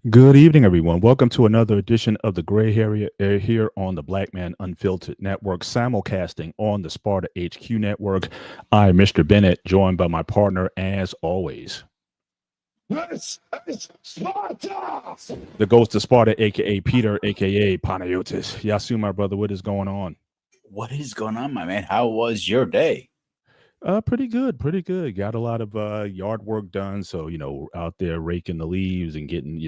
Good evening, everyone. Welcome to another edition of the Gray Area here on the Black Man Unfiltered Network, simulcasting on the Sparta HQ Network. I'm Mr. Bennett, joined by my partner, as always, This is Sparta! the Ghost of Sparta, aka Peter, aka Panayotis. Yasu, my brother, what is going on? What is going on, my man? How was your day? Pretty good, pretty good. Got a lot of yard work done, so out there raking the leaves and getting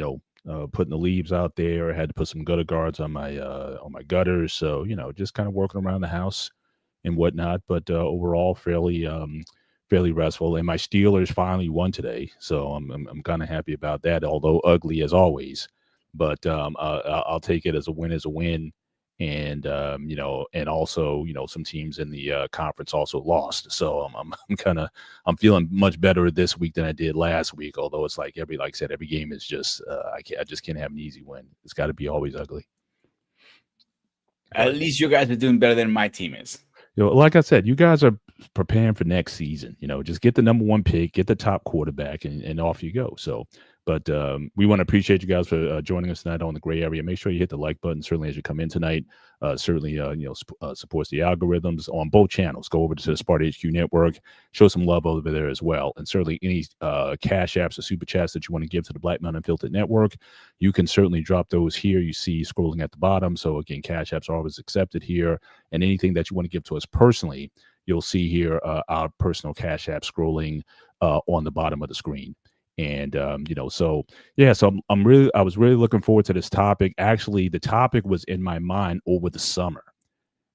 putting the leaves out there. I had to put some gutter guards on my gutters, so just kind of working around the house and whatnot. But overall, fairly restful. And my Steelers finally won today, so I'm kind of happy about that. Although ugly as always, but I'll take it as a win as a win. And and also some teams in the conference also lost. So I'm feeling much better this week than I did last week. Although it's like I said, every game is just I just can't have an easy win. It's got to be always ugly. At least you guys are doing better than my team is. Like I said, you guys are preparing for next season. Just get the number one pick, get the top quarterback, and off you go. So, but we want to appreciate you guys for joining us tonight on the Gray Area. Make sure you hit the like button, certainly as you come in tonight. Certainly, supports the algorithms on both channels. Go over to the Sparta HQ Network, show some love over there as well. And certainly any cash apps or super chats that you want to give to the Black Man Unfiltered Network, you can certainly drop those here. You see scrolling at the bottom. So again, cash apps are always accepted here. And anything that you want to give to us personally, you'll see here our personal cash app scrolling on the bottom of the screen. And so I was really looking forward to this topic. Actually, the topic was in my mind over the summer.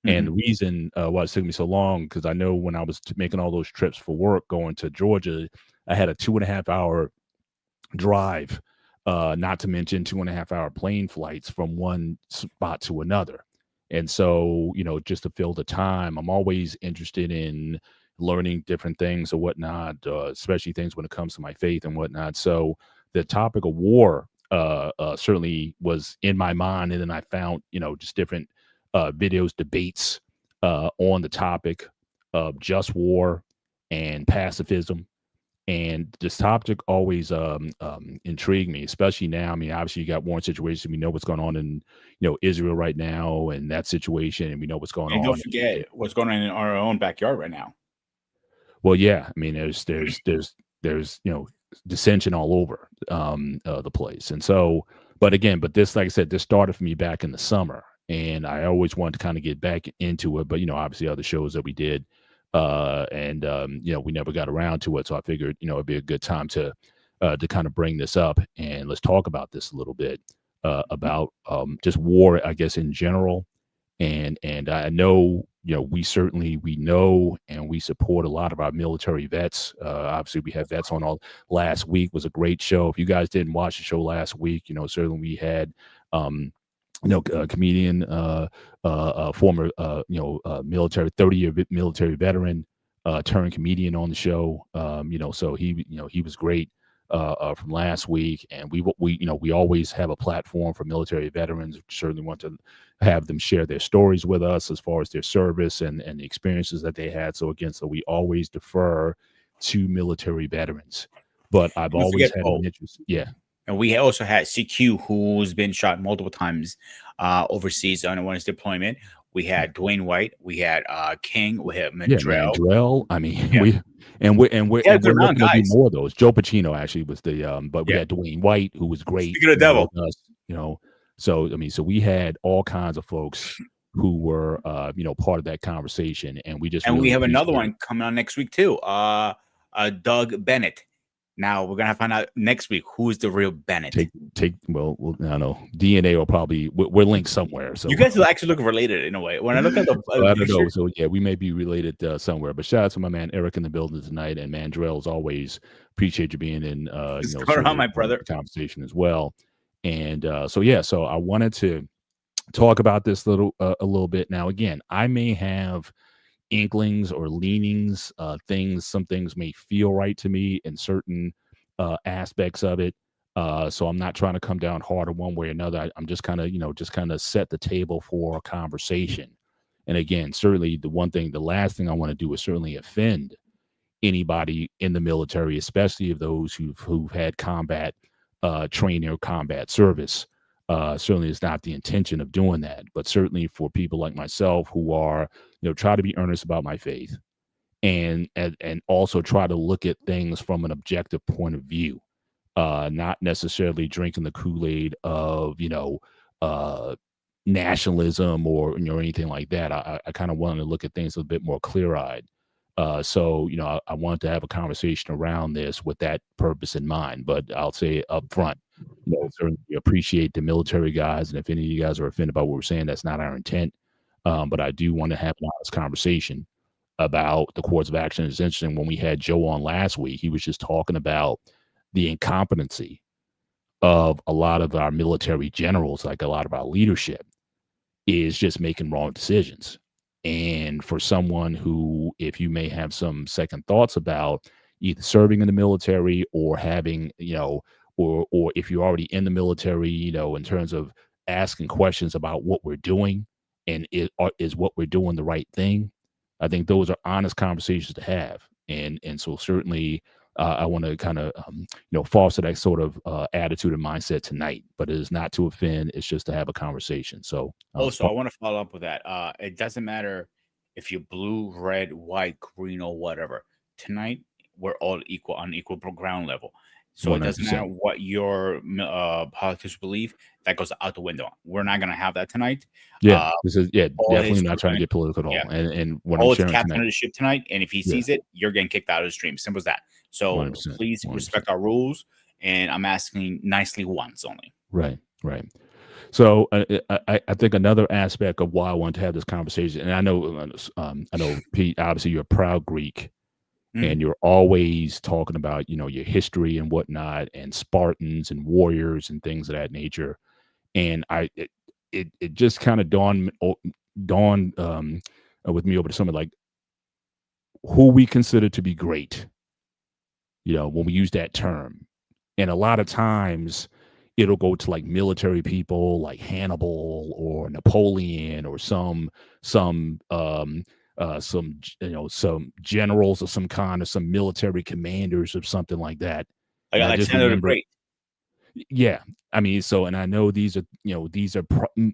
And the reason why it took me so long, because I know when I was making all those trips for work going to Georgia, I had a 2.5 hour drive, not to mention 2.5 hour plane flights from one spot to another. And so, just to fill the time, I'm always interested in learning different things or whatnot, especially things when it comes to my faith and whatnot. So the topic of war certainly was in my mind. And then I found, just different videos, debates on the topic of just war and pacifism. And this topic always intrigued me, especially now. I mean, obviously, you got war situation. We know what's going on in, Israel right now and that situation, and we know what's going on. Don't forget what's going on in our own backyard right now. Well, yeah. I mean, there's dissension all over the place, and so. But this, like I said, this started for me back in the summer, and I always wanted to kind of get back into it. But obviously, other shows that we did. We never got around to it. So I figured, it'd be a good time to kind of bring this up and let's talk about this a little bit about just war, I guess, in general. And I know, we know and we support a lot of our military vets. Obviously, we had vets on all last week. Was a great show. If you guys didn't watch the show last week, certainly we had comedian, former, military, 30-year military veteran, turned comedian on the show. So he was great from last week, and we always have a platform for military veterans. We certainly want to have them share their stories with us as far as their service and the experiences that they had. So we always defer to military veterans, but I've always had an interest. Yeah. And we also had CQ, who's been shot multiple times overseas on his deployment. We had Dwayne White, we had King, we had Mandrell. Mandrell. I mean, we're looking to do more of those. Joe Pacino actually was the but we had Dwayne White, who was great. Speaking of the devil, so I mean, so we had all kinds of folks who were part of that conversation, and we have another one coming on next week too. Doug Bennett. Now we're gonna find out next week who's the real Bennett. I don't know. DNA will probably we're linked somewhere. So you guys will actually look related in a way. When I look at the, I don't know. So yeah, we may be related somewhere. But shout out to my man Eric in the building tonight, and Mandrell, as always, appreciate you being in. My brother conversation as well. And so I wanted to talk about this a little bit. Now, again, I may have inklings or leanings, some things may feel right to me in certain aspects of it. So I'm not trying to come down harder one way or another. I'm just kind of set the table for a conversation. And again, certainly the last thing I want to do is certainly offend anybody in the military, especially of those who've had combat training or combat service. Certainly is not the intention of doing that, but certainly for people like myself who are, try to be earnest about my faith and also try to look at things from an objective point of view, not necessarily drinking the Kool-Aid of, uh, nationalism or, anything like that. I kind of wanted to look at things a bit more clear-eyed. So, I wanted to have a conversation around this with that purpose in mind, but I'll say up front, certainly appreciate the military guys. And if any of you guys are offended by what we're saying, that's not our intent. But I do want to have an honest conversation about the course of action. It's interesting when we had Joe on last week, he was just talking about the incompetency of a lot of our military generals, like a lot of our leadership is just making wrong decisions. And for someone who, if you may have some second thoughts about either serving in the military or having, or if you're already in the military, in terms of asking questions about what we're doing and is what we're doing the right thing, I think those are honest conversations to have. And so certainly I want to kind of, foster that sort of attitude and mindset tonight, but it is not to offend. It's just to have a conversation. So Also, I want to follow up with that. It doesn't matter if you're blue, red, white, green, or whatever. Tonight, we're all equal on equal ground level. So it doesn't matter 100%. what your politics believe. That goes out the window. We're not going to have that tonight. Yeah, this is all definitely his not trying to crewmen- get political at all. yeah. And what I'm All the sharing captain tonight, of the ship tonight, and if he yeah, sees it, you're getting kicked out of the stream. Simple as that. So 100%, please 100%. respect our rules. And I'm asking nicely once only. Right, right. So I think another aspect of why I want to have this conversation, and I know Pete, obviously you're a proud Greek, and you're always talking about your history and whatnot, and Spartans and warriors and things of that nature. And it just kind of dawned with me over the summer, like who we consider to be great, when we use that term. And a lot of times it'll go to like military people like Hannibal or Napoleon or some some generals of some kind or some military commanders or something like that. Like And I just Alexander the remember, Great. yeah, I mean, so, and I know these are,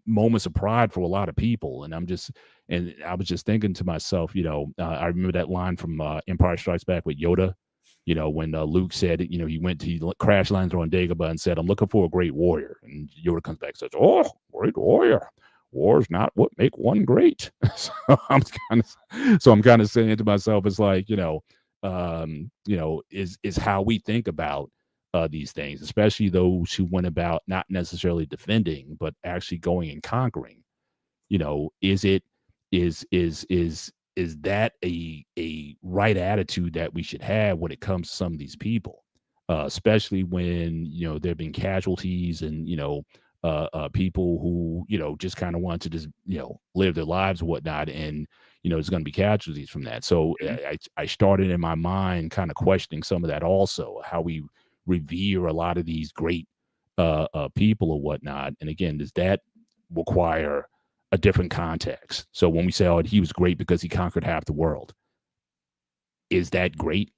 moments of pride for a lot of people. And I was just thinking to myself, I remember that line from Empire Strikes Back with Yoda, when Luke said, he crash lands on Dagobah and said, "I'm looking for a great warrior." And Yoda comes back and says, "Oh, great warrior. War's not what make one great." I'm kind of saying to myself, it's like, is how we think about these things, especially those who went about not necessarily defending, but actually going and conquering. Is it is that a right attitude that we should have when it comes to some of these people, especially when there have been casualties and people who just kind of want to just live their lives and whatnot, and there's going to be casualties from that. So I started in my mind kind of questioning some of that, also how we revere a lot of these great people or whatnot. And again, does that require a different context? So when we say, "Oh, he was great because he conquered half the world," is that great?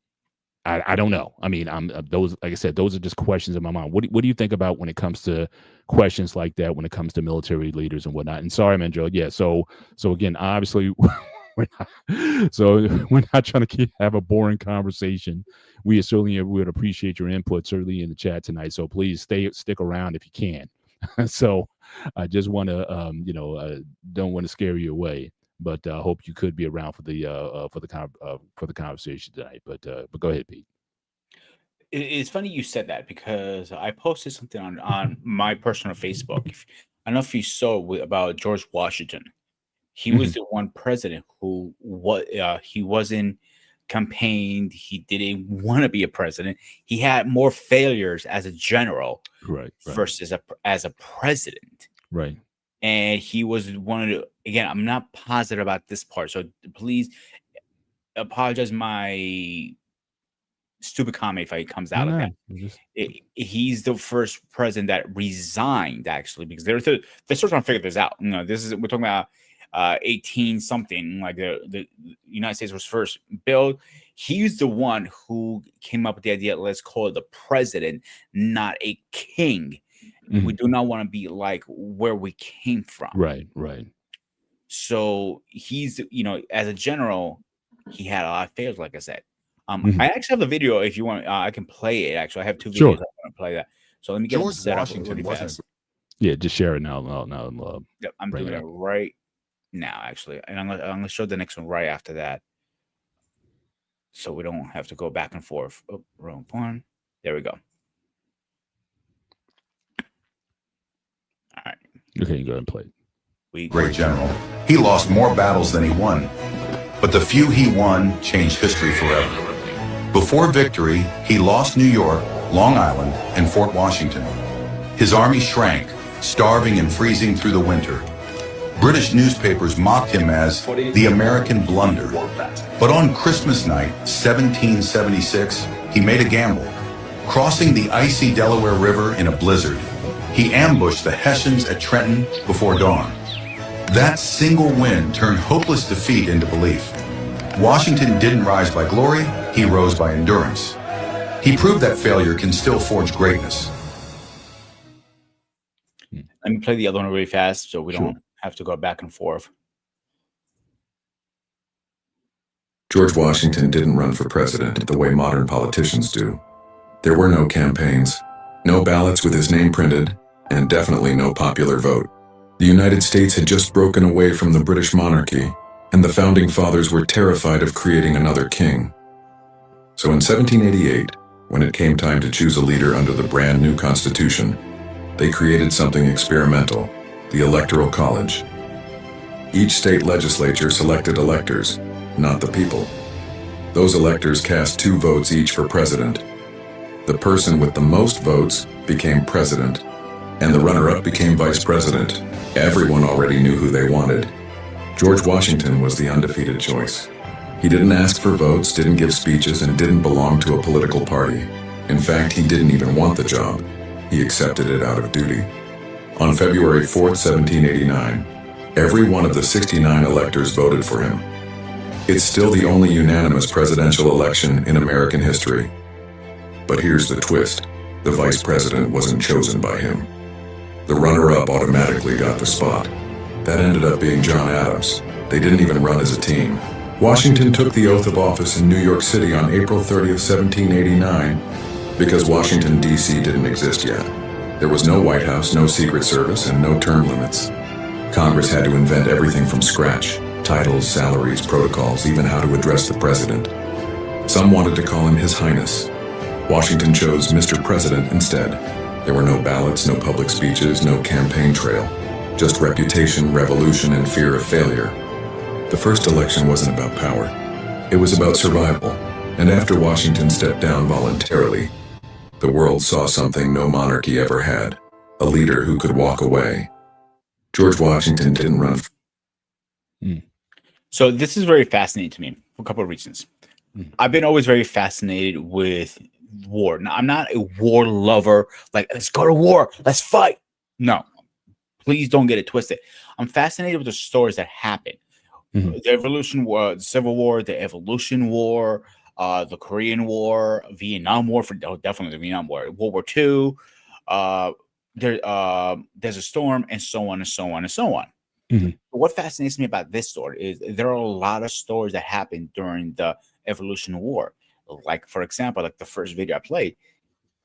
I don't know. I mean, I'm those, like I said, those are just questions in my mind. What do you think about when it comes to questions like that, when it comes to military leaders and whatnot? And sorry, man, Joe. Yeah. So again, obviously, we're not trying to have a boring conversation. We certainly would appreciate your input, certainly in the chat tonight. So please stick around if you can. So I just want to, don't want to scare you away, but I hope you could be around for the conversation tonight. But go ahead, Pete. It's funny you said that because I posted something on my personal Facebook. I don't know if you saw about George Washington. He was the one president who he wasn't campaigned. He didn't want to be a president. He had more failures as a general, Right. versus as a president. Right. And he was one of the, again, I'm not positive about this part, so please apologize my stupid comment if it comes out of that. He's the first president that resigned, actually, because they're still trying to figure this out. We're talking about 18 something, like the United States was first built. He's the one who came up with the idea. Let's call it the president, not a king. We do not want to be like where we came from. Right. So he's, as a general, he had a lot of failures, like I said. Mhm. I actually have the video. If you want, I can play it. Actually, I have 2 videos. Sure. I want to play that. So let me get it George set up Washington really wasn't fast. Yeah, just share it now. Yep, I'm bring doing it it up. right now, actually, and I'm gonna show the next one right after that, so we don't have to go back and forth. Oh, wrong one. There we go. All right. Okay, you go ahead and play it. Great general. He lost more battles than he won, but the few he won changed history forever. Before victory, he lost New York, Long Island, and Fort Washington. His army shrank, starving and freezing through the winter. British newspapers mocked him as the American blunder. But on Christmas night, 1776, he made a gamble. Crossing the icy Delaware River in a blizzard, he ambushed the Hessians at Trenton before dawn. That single win turned hopeless defeat into belief. Washington didn't rise by glory, he rose by endurance. He proved that failure can still forge greatness. Let me play the other one really fast so we don't have to go back and forth. George Washington didn't run for president the way modern politicians do. There were no campaigns, no ballots with his name printed, and definitely no popular vote. The United States had just broken away from the British monarchy, and the founding fathers were terrified of creating another king. So in 1788, when it came time to choose a leader under the brand new Constitution, they created something experimental, the Electoral College. Each state legislature selected electors, not the people. Those electors cast 2 votes each for president. The person with the most votes became president, and the runner-up became vice president. Everyone already knew who they wanted. George Washington was the undefeated choice. He didn't ask for votes, didn't give speeches, and didn't belong to a political party. In fact, he didn't even want the job. He accepted it out of duty. On February 4th, 1789, every one of the 69 electors voted for him. It's still the only unanimous presidential election in American history. But here's the twist. The vice president wasn't chosen by him. The runner-up automatically got the spot. That ended up being John Adams. They didn't even run as a team. Washington took the oath of office in New York City on April 30th, 1789, because Washington, D.C. didn't exist yet. There was no White House, no Secret Service, and no term limits. Congress had to invent everything from scratch: titles, salaries, protocols, even how to address the president. Some wanted to call him His Highness. Washington chose Mr. President instead. There were no ballots, no public speeches, no campaign trail. Just reputation, revolution, and fear of failure. The first election wasn't about power. It was about survival. And after Washington stepped down voluntarily, the world saw something no monarchy ever had: a leader who could walk away. George Washington didn't run. So this is very fascinating to me for a couple of reasons. I've been always very fascinated with war. Now, I'm not a war lover, like, let's go to war, let's fight. No, please don't get it twisted. I'm fascinated with the stories that happen. The Evolution War, the Civil War, the Evolution War, the Korean War, Vietnam War, definitely the Vietnam War, World War II. There's a storm, and so on and so on and so on. What fascinates me about this story is there are a lot of stories that happened during the Evolution War. Like, for example, like the first video I played,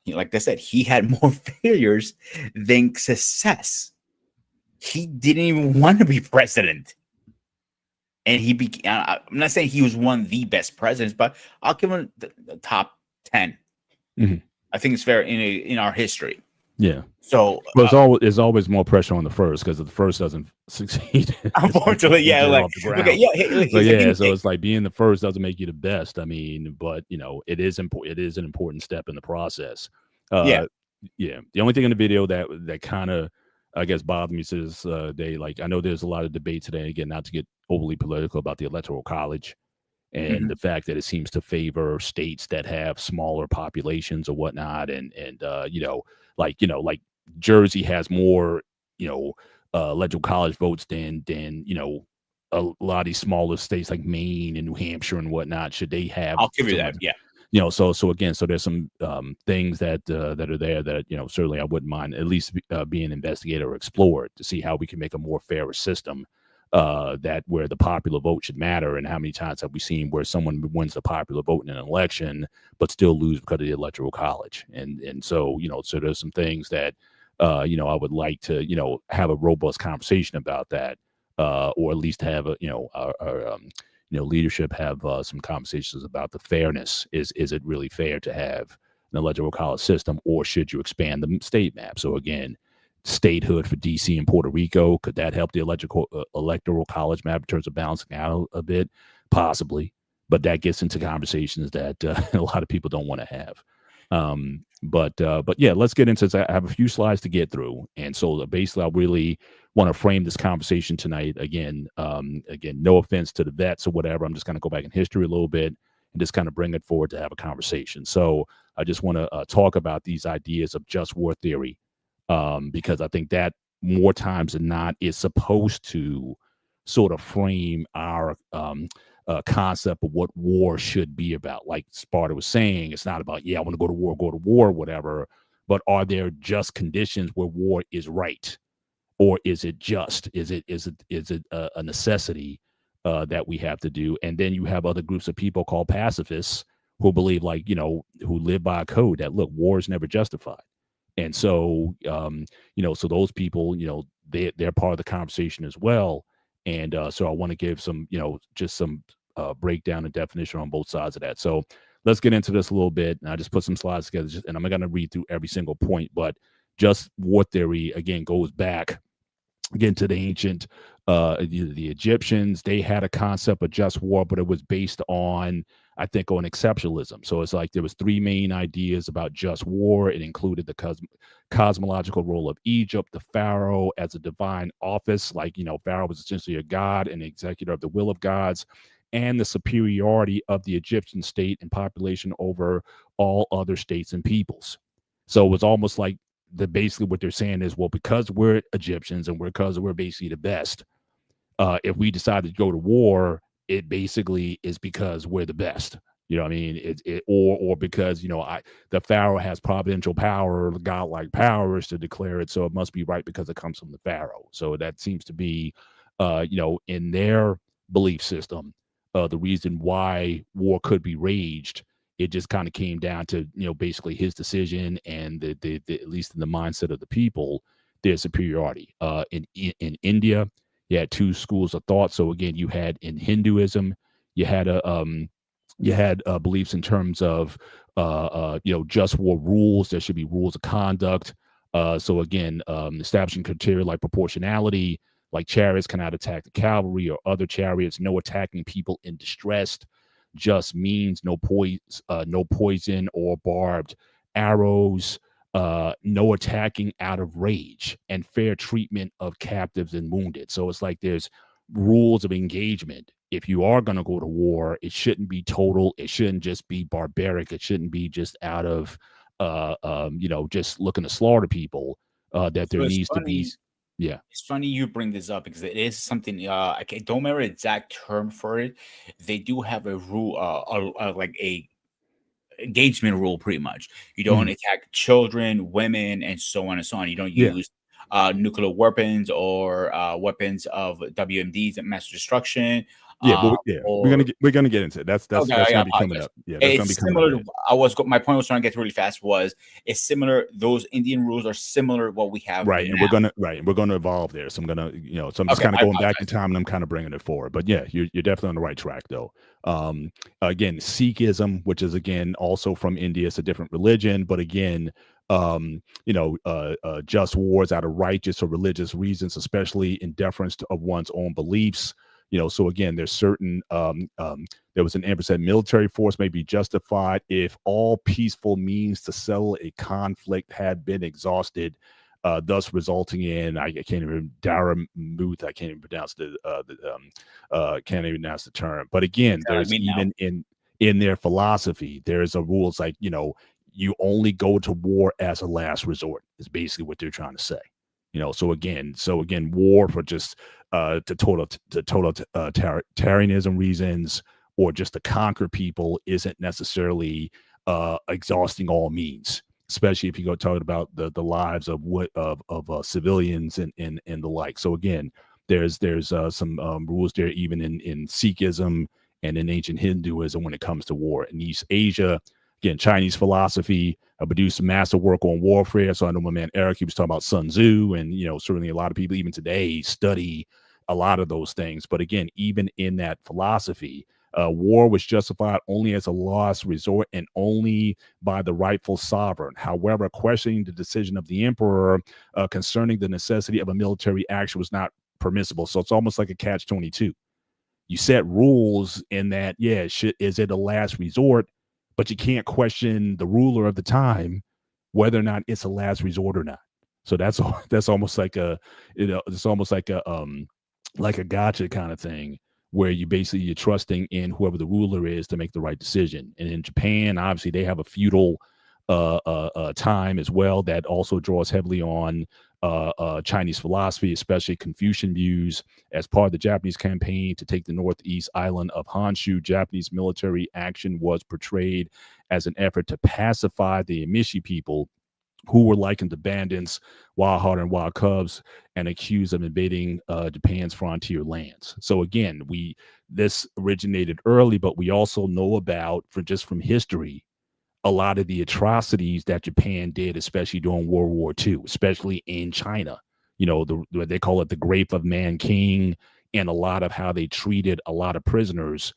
like I said, he had more failures than success. He didn't even want to be president. And he became, I'm not saying he was one of the best presidents, but I'll give him the top 10. I think it's fair in our history. Yeah. So, but there's always more pressure on the first, because if the first doesn't succeed, unfortunately, yeah, like, okay, yeah, so it's like being the first doesn't make you the best. I mean, but it is important. It is an important step in the process. The only thing in the video that kind of, I guess, bothered me is I know there's a lot of debate today. Again, not to get overly political, about the Electoral College and the fact that it seems to favor states that have smaller populations or whatnot, and like Jersey has more Electoral College votes than a lot of these smaller states like Maine and New Hampshire and whatnot, should they have? I'll give you that. Yeah. So again, so there's some things that are there that certainly I wouldn't mind at least being investigated or explored to see how we can make a more fairer system. That where the popular vote should matter, and how many times have we seen where someone wins the popular vote in an election but still lose because of the electoral college? And so so there's some things that I would like to have a robust conversation about that, or at least have our leadership have some conversations about the fairness. Is it really fair to have an electoral college system, or should you expand the state map? So again, statehood for DC and Puerto Rico, could that help the electoral college map in terms of balancing out a bit? Possibly, but that gets into conversations that a lot of people don't want to have. But yeah, let's get into this. I have a few slides to get through, and so basically I really want to frame this conversation tonight. Again, no offense to the vets or whatever, I'm just going to go back in history a little bit and just kind of bring it forward to have a conversation. So I just want to talk about these ideas of just war theory, because I think that more times than not is supposed to sort of frame our concept of what war should be about. Like Sparta was saying, it's not about, I want to go to war, whatever, but are there just conditions where war is right? Or is it just? Is it a necessity that we have to do? And then you have other groups of people called pacifists who believe, like, who live by a code that, look, war is never justified. And so, so those people, they're part of the conversation as well. And so I want to give some, just some breakdown and definition on both sides of that. So let's get into this a little bit. And I just put some slides together, and I'm not going to read through every single point, but just war theory, again, goes back again to the ancient, the Egyptians. They had a concept of just war, but it was based on, I think, on exceptionalism. So it's like there was three main ideas about just war. It included the cosmological role of Egypt, the pharaoh as a divine office, like, pharaoh was essentially a god and executor of the will of gods, and the superiority of the Egyptian state and population over all other states and peoples. So it was almost like basically what they're saying is, well, because we're Egyptians and because we're basically the best, if we decide to go to war, it basically is because we're the best. You know what I mean? Or because, the pharaoh has providential power, godlike powers to declare it, so it must be right because it comes from the pharaoh. So that seems to be, in their belief system, the reason why war could be waged. It just kind of came down to, basically his decision and the at least in the mindset of the people, their superiority. In India, you had two schools of thought. So again, you had in Hinduism, you had beliefs in terms of just war rules. There should be rules of conduct. So again, establishing criteria like proportionality, like chariots cannot attack the cavalry or other chariots. No attacking people in distress. Just means no poison or barbed arrows. No attacking out of rage, and fair treatment of captives and wounded. So it's like there's rules of engagement. If you are going to go to war, it shouldn't be total. It shouldn't just be barbaric. It shouldn't be just out of, just looking to slaughter people. That there needs to be. Yeah, it's funny you bring this up because it is something. I don't remember the exact term for it. They do have a rule, like a engagement rule, pretty much. You don't attack children, women, and so on and so on. You don't use nuclear weapons or weapons of WMDs and mass destruction. We're gonna get into it. That's gonna be coming up. Yeah, that's gonna be similar. My point was trying to get really fast was it's similar. Those Indian rules are similar to what we have right, and we're gonna evolve there. So I'm gonna so I'm just kind of going back in time and I'm kind of bringing it forward. But yeah, you're definitely on the right track though. Again, Sikhism, which is again also from India, it's a different religion, but again, just wars out of righteous or religious reasons, especially in deference of one's own beliefs. So again, there's certain, there was an emphasis that military force may be justified if all peaceful means to settle a conflict had been exhausted, thus resulting in, I can't even, Daramuth, I can't even pronounce can't even pronounce the term. But again, there's even in their philosophy, there's a rules like, you only go to war as a last resort is basically what they're trying to say. So again, war for just totalitarianism reasons, or just to conquer people, isn't necessarily exhausting all means, especially if you go talk about the lives of civilians and the like. So again, there's some rules there even in Sikhism and in ancient Hinduism when it comes to war. In East Asia, again, Chinese philosophy produced massive work on warfare. So I know my man Eric, he was talking about Sun Tzu, and certainly a lot of people even today study a lot of those things. But again, even in that philosophy, war was justified only as a last resort and only by the rightful sovereign. However, questioning the decision of the emperor concerning the necessity of a military action was not permissible. So it's almost like a catch-22. You set rules in that, is it a last resort? But you can't question the ruler of the time whether or not it's a last resort or not. So that's almost like it's almost like a gotcha kind of thing, where you're trusting in whoever the ruler is to make the right decision. And in Japan, obviously, they have a feudal time as well that also draws heavily on Chinese philosophy, especially Confucian views. As part of the Japanese campaign to take the northeast island of Honshu, Japanese military action was portrayed as an effort to pacify the Emishi people, who were likened to bandits, wild-hearted and wild cubs, and accused of invading Japan's frontier lands. So again, this originated early, but we also know about, from history, a lot of the atrocities that Japan did, especially during World War II, especially in China. They call it the Grape of Nanking, and a lot of how they treated a lot of prisoners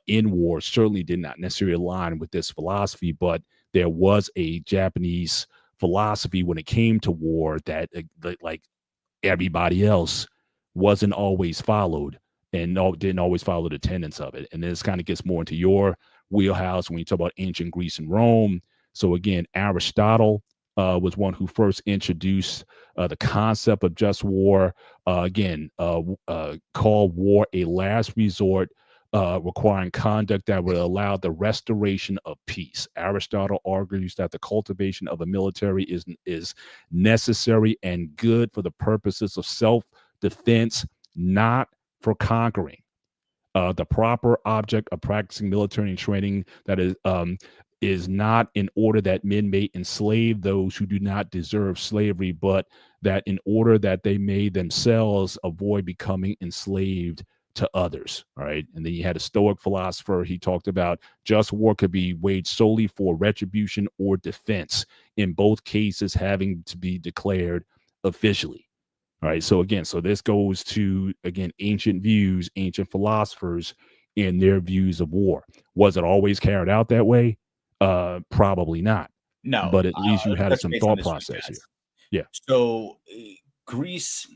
in war certainly did not necessarily align with this philosophy. But there was a Japanese philosophy when it came to war that, like everybody else, wasn't always followed, and didn't always follow the tenets of it. And this kind of gets more into your wheelhouse when you talk about ancient Greece and Rome. So again, Aristotle was one who first introduced the concept of just war. Called war a last resort, requiring conduct that would allow the restoration of peace. Aristotle argues that the cultivation of a military is necessary and good for the purposes of self-defense, not for conquering. The proper object of practicing military training that is not in order that men may enslave those who do not deserve slavery, but that in order that they may themselves avoid becoming enslaved to others. All right. And then you had a Stoic philosopher. He talked about just war could be waged solely for retribution or defense, in both cases having to be declared officially. All right. So this goes to, ancient views, ancient philosophers, and their views of war. Was it always carried out that way? Probably not. No, But at least you had touch some base on thought this one, process here. guys. Yeah. So Greece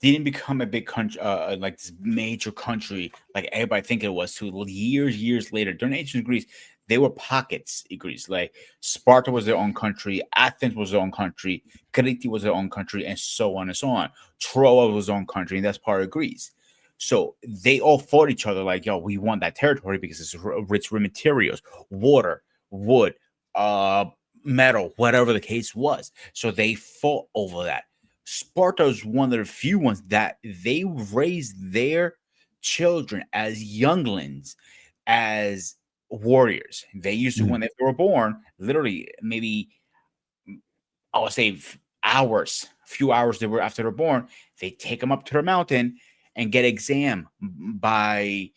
didn't become a big country, like this major country, like everybody think it was. To years later, during ancient Greece, they were pockets in Greece. Like Sparta was their own country, Athens was their own country, Crete was their own country, and so on and so on. Troa was their own country, and that's part of Greece. So they all fought each other like, yo, we want that territory because it's rich with materials, water, wood, metal, whatever the case was. So they fought over that. Sparta is one of the few ones that they raised their children as younglings, as warriors. They used to, when they were born, literally maybe I would say a few hours they were after they're born, they take them up to the mountain and get examined by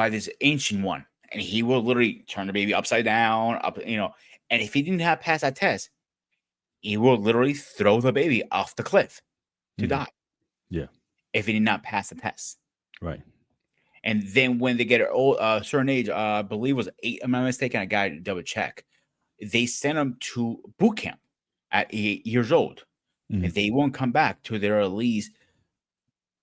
this ancient one, and he will literally turn the baby upside down, and if he didn't have passed that test, he will literally throw the baby off the cliff to die. Yeah. If he did not pass the test. Right. And then when they get a certain age, I believe it was 8, am I mistaken? I got to double check. They send them to boot camp at 8 years old. And they won't come back to their at least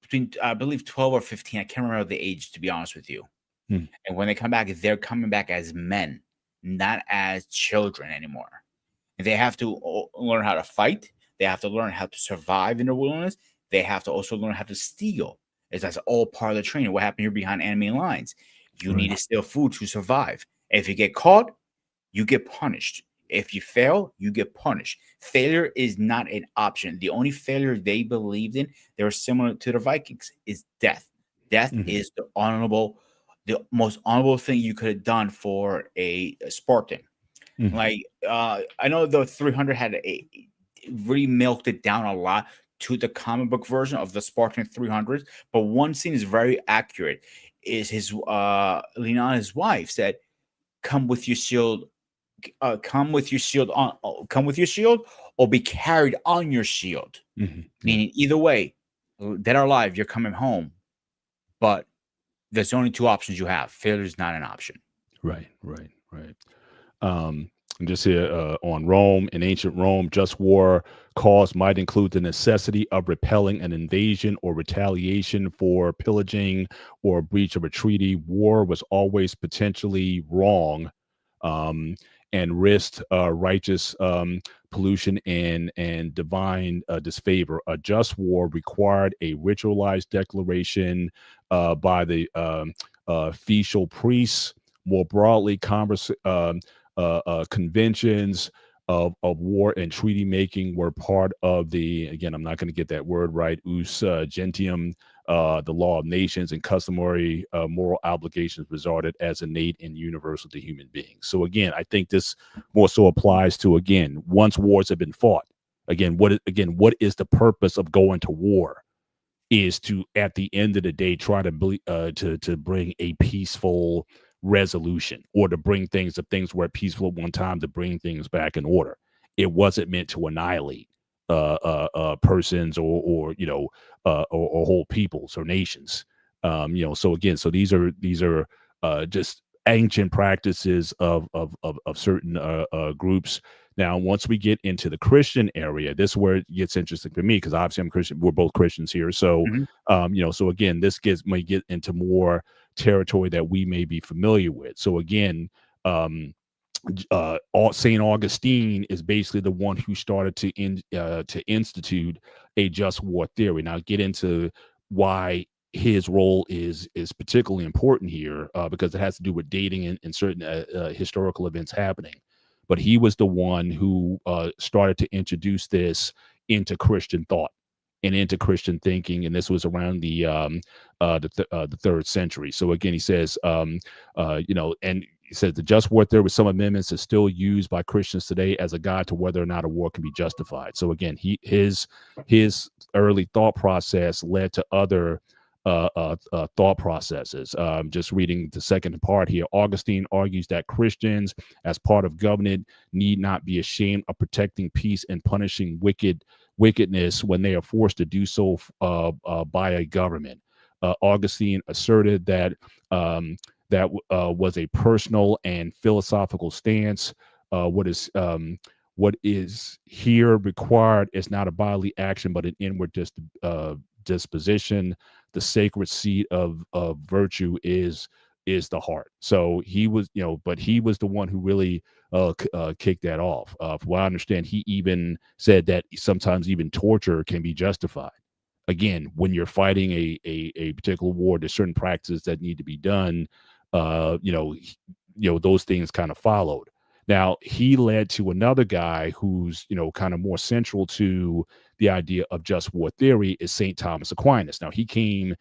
between, I believe, 12 or 15. I can't remember the age, to be honest with you. And when they come back, they're coming back as men, not as children anymore. And they have to learn how to fight. They have to learn how to survive in the wilderness. They have to also learn how to steal. That's all part of the training. What happened? You're behind enemy lines. You need to steal food to survive. If you get caught, you get punished. If you fail, you get punished. Failure is not an option. The only failure they believed in, they were similar to the Vikings, is death. Death is the most honorable thing you could have done for a Spartan. Like, I know the 300 had really milked it down a lot to the comic book version of the Spartan 300, but one scene is very accurate. Is his Lena, his wife, said, "Come with your shield, come with your shield on, come with your shield, or be carried on your shield." Meaning, either way, dead or alive, you're coming home. But there's only two options you have. Failure is not an option. Right. And just here on Rome, in ancient Rome, just war cause might include the necessity of repelling an invasion or retaliation for pillaging or breach of a treaty. War was always potentially wrong, and risked righteous pollution and divine disfavor. A just war required a ritualized declaration by the official priests. More broadly, conventions of war and treaty making were part of the, again, I'm not going to get that word right, us gentium, the law of nations, and customary moral obligations resulted as innate and universal to human beings. So again, I think this more so applies to, again, once wars have been fought, what is the purpose of going to war? Is to, at the end of the day, try to bring a peaceful resolution, or to bring things were peaceful at one time, to bring things back in order. It wasn't meant to annihilate persons or whole peoples or nations. So again, these are just ancient practices of certain groups. Now, once we get into the Christian area, this is where it gets interesting for me, because obviously I'm Christian. We're both Christians here. So, so again, this may get into more territory that we may be familiar with. So again, Saint Augustine is basically the one who started to institute a just war theory. Now, get into why his role is particularly important here, because it has to do with dating and certain historical events happening. But he was the one who started to introduce this into Christian thought and into Christian thinking, and this was around the 3rd century. So again, he says, and he says the just war theory with some amendments is still used by Christians today as a guide to whether or not a war can be justified. So again, his early thought process led to other thought processes. Just reading the second part here, Augustine argues that Christians, as part of government, need not be ashamed of protecting peace and punishing wickedness when they are forced to do so by a government. Augustine asserted that was a personal and philosophical stance. What is here required is not a bodily action, but an inward disposition. The sacred seat of virtue is the heart. So he was, but he was the one who really kicked that off. From what I understand, he even said that sometimes even torture can be justified. Again, when you're fighting a particular war, there's certain practices that need to be done. Those things kind of followed. Now, he led to another guy who's, kind of more central to the idea of just war theory, is St. Thomas Aquinas. Now, he came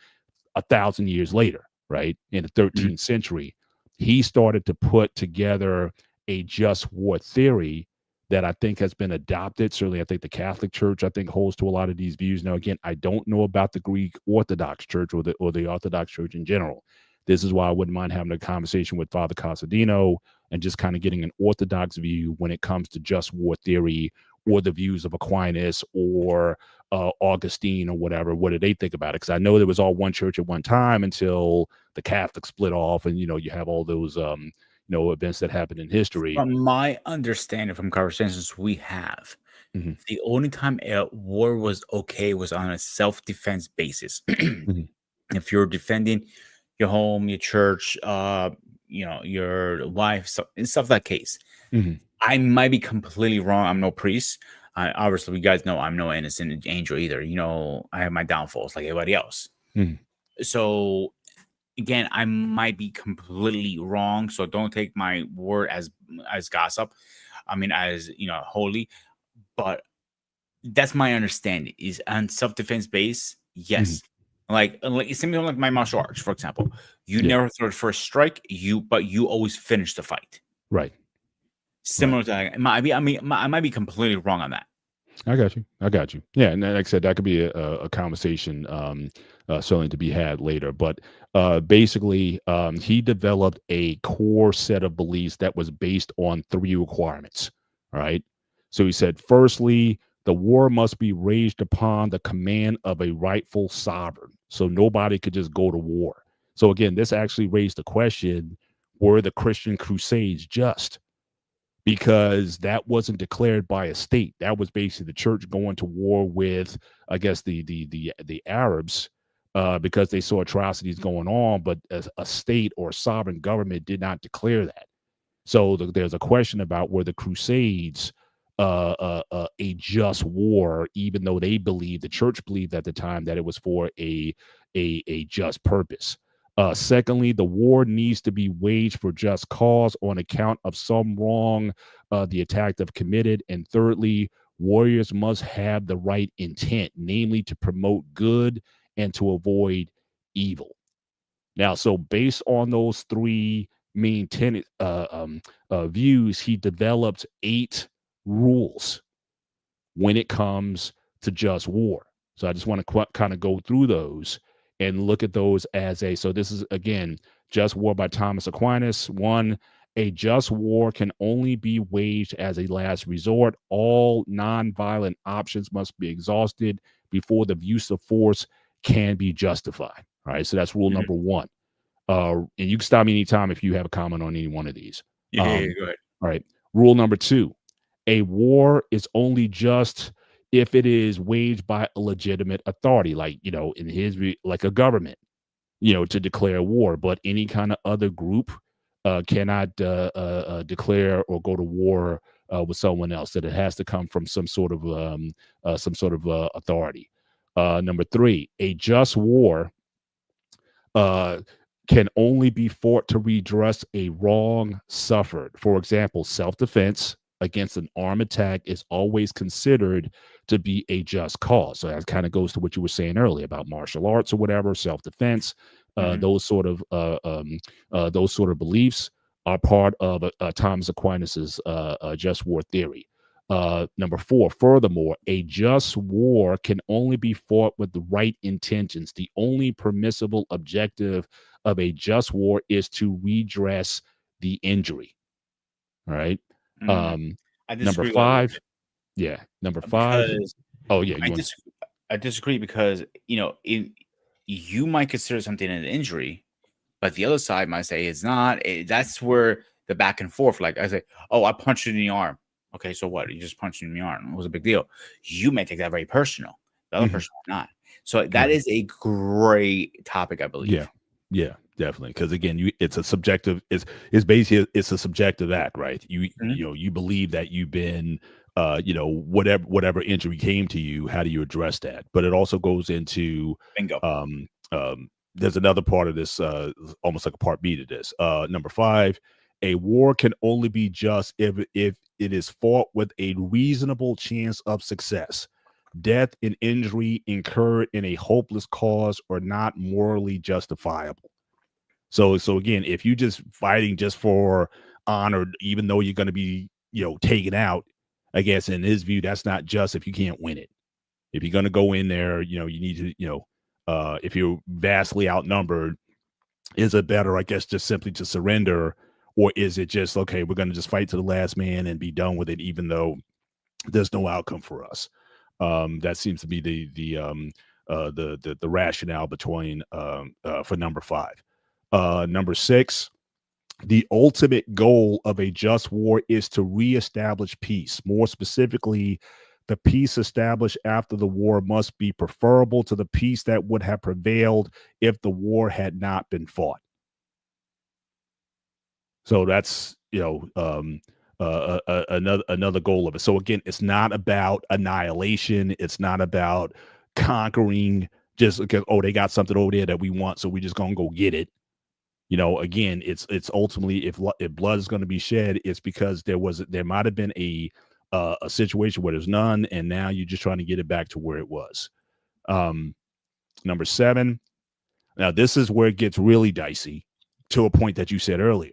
1,000 years later, right? In the 13th century. He started to put together a just war theory that I think has been adopted. Certainly, I think the Catholic Church, holds to a lot of these views. Now, again, I don't know about the Greek Orthodox Church or the Orthodox Church in general. This is why I wouldn't mind having a conversation with Father Casadino and just kind of getting an Orthodox view when it comes to just war theory, or the views of Aquinas or Augustine or whatever. What do they think about it? Because I know there was all one church at one time until the Catholics split off, and you have all those events that happened in history. From my understanding, from conversations we have, the only time a war was okay was on a self-defense basis. If you're defending your home, your church, your wife, in stuff that case. I might be completely wrong. I'm no priest. Obviously, you guys know I'm no innocent angel either. I have my downfalls like everybody else. So again, I might be completely wrong. So don't take my word as gossip. as holy, but that's my understanding is on self-defense base. Yes. Like something like my martial arts, for example, you never throw the first strike, but you always finish the fight. Right. Similar to that. I might be completely wrong on that. I got you. Yeah, and like I said, that could be a conversation certainly to be had later. But basically, he developed a core set of beliefs that was based on 3 requirements. All right. So he said, firstly, the war must be waged upon the command of a rightful sovereign. So nobody could just go to war. So again, this actually raised the question, were the Christian Crusades just? Because that wasn't declared by a state. That was basically the church going to war with, I guess, the Arabs, because they saw atrocities going on, but as a state or sovereign government did not declare that. So there's a question about were the Crusades a just war, even though they believed, the church believed at the time, that it was for a just purpose. Secondly, the war needs to be waged for just cause on account of some wrong the attacked have committed. And thirdly, warriors must have the right intent, namely to promote good and to avoid evil. Now, so based on those 3 main views, he developed 8 rules when it comes to just war. So I just want to kind of go through those and look at those as so this is, again, Just War by Thomas Aquinas. 1, a just war can only be waged as a last resort. All nonviolent options must be exhausted before the use of force can be justified. All right, so that's rule number 1. And you can stop me anytime if you have a comment on any one of these. Go ahead. All right, rule number 2, a war is only just if it is waged by a legitimate authority, like, in his view, like a government, to declare war. But any kind of other group cannot declare or go to war with someone else. That it has to come from some sort of authority. Number 3, a just war can only be fought to redress a wrong suffered. For example, self-defense against an armed attack is always considered to be a just cause. So that kind of goes to what you were saying earlier about martial arts or whatever, self-defense. Those sort of beliefs are part of Thomas Aquinas's just war theory. Number 4, furthermore, a just war can only be fought with the right intentions. The only permissible objective of a just war is to redress the injury. All right. I disagree. Number 5. Yeah. Number 5. Because Oh, yeah. I disagree because, you might consider something an injury, but the other side might say it's not. That's where the back and forth, like I say, oh, I punched you in the arm. Okay, so what? You just punched me in the arm. It was a big deal. You may take that very personal. The other person might not. So that is a great topic, I believe. Yeah, definitely. Because again, it's a subjective. It's basically it's a subjective act, right? You believe that you've been, whatever injury came to you. How do you address that? But it also goes into bingo. There's another part of this, almost like a part B to this. Number 5. A war can only be just if it is fought with a reasonable chance of success. Death and injury incurred in a hopeless cause are not morally justifiable. So again, if you just fighting just for honor, even though you're going to be, taken out, I guess in his view, that's not just if you can't win it. If you're going to go in there, you need to, if you're vastly outnumbered, is it better, I guess, just simply to surrender? Or is it just, okay, we're going to just fight to the last man and be done with it, even though there's no outcome for us? That seems to be the rationale between for number 5. Number 6, the ultimate goal of a just war is to reestablish peace. More specifically, the peace established after the war must be preferable to the peace that would have prevailed if the war had not been fought. So that's, another goal of it. So again, it's not about annihilation. It's not about conquering just because, oh, they got something over there that we want, so we're just gonna go get it. You know, again, it's ultimately if blood is going to be shed, it's because there might have been a situation where there's none, and now you're just trying to get it back to where it was. Number 7. Now, this is where it gets really dicey to a point that you said earlier.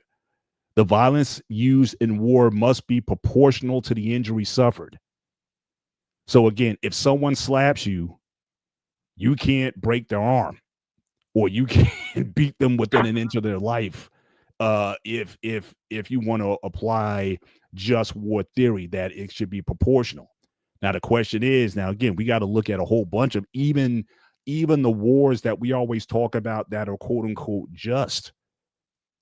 The violence used in war must be proportional to the injury suffered. So again, if someone slaps you, you can't break their arm, or you can't beat them within an inch of their life. If you want to apply just war theory, that it should be proportional. Now the question is, now again, we got to look at a whole bunch of even the wars that we always talk about that are quote unquote just,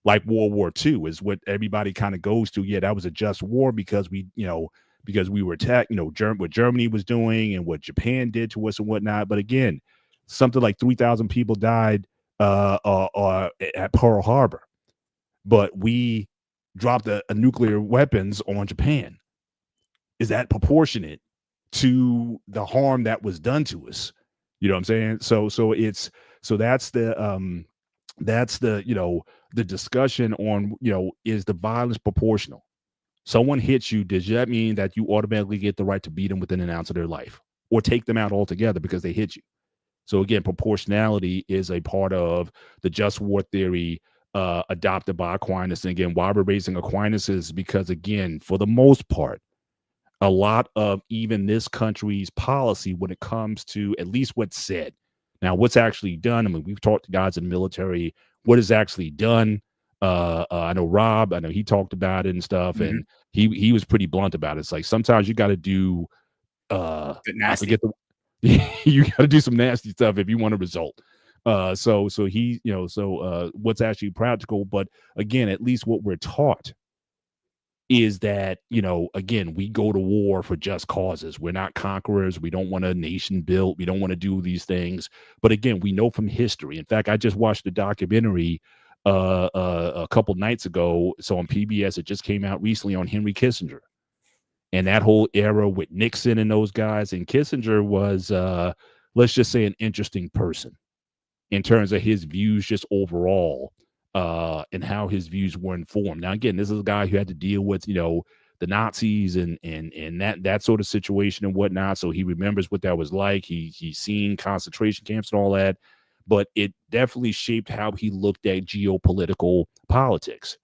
like World War II is what everybody kind of goes to. Yeah, that was a just war because we were attacked, what Germany was doing and what Japan did to us and whatnot. But again, something like 3,000 people died at Pearl Harbor, but we dropped a nuclear weapons on Japan. Is that proportionate to the harm that was done to us? You know what I'm saying? So that's the the discussion on, is the violence proportional? Someone hits you, does that mean that you automatically get the right to beat them within an ounce of their life or take them out altogether because they hit you? So again, proportionality is a part of the just war theory adopted by Aquinas. And again, why we're raising Aquinas is because, again, for the most part, a lot of even this country's policy when it comes to at least what's said. Now, what's actually done, I mean, we've talked to guys in the military, what is actually done. I know Rob, I know he talked about it and stuff, and he was pretty blunt about it. It's like sometimes you got to do nasty. You got to do some nasty stuff if you want a result. So he, what's actually practical, but again, at least what we're taught is that, again, we go to war for just causes. We're not conquerors. We don't want a nation built. We don't want to do these things. But again, we know from history. In fact, I just watched a documentary a couple nights ago. So on PBS, it just came out recently on Henry Kissinger and that whole era with Nixon and those guys. And Kissinger was, let's just say, an interesting person in terms of his views just overall. And how his views were informed. Now, again, this is a guy who had to deal with, the Nazis and that sort of situation and whatnot. So he remembers what that was like. He's seen concentration camps and all that, but it definitely shaped how he looked at geopolitical politics.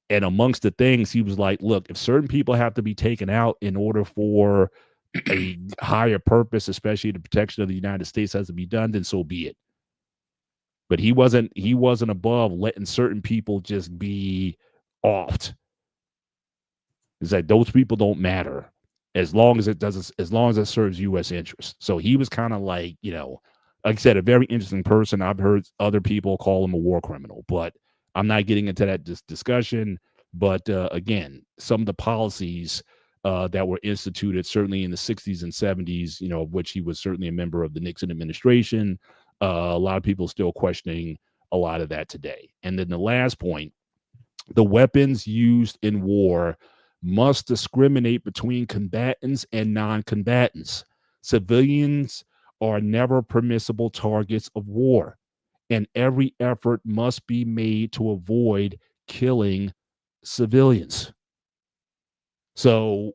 And amongst the things, he was like, look, if certain people have to be taken out in order for a higher purpose, especially the protection of the United States has to be done, then so be it. But he wasn't above letting certain people just be offed. It's like those people don't matter as long as it serves U.S. interests. So he was kind of like, like I said, a very interesting person. I've heard other people call him a war criminal, but I'm not getting into that discussion. But again, some of the policies that were instituted certainly in the 60s and 70s, of which he was certainly a member of the Nixon administration. A lot of people still questioning a lot of that today. And then the last point, the weapons used in war must discriminate between combatants and non-combatants. Civilians are never permissible targets of war, and every effort must be made to avoid killing civilians. So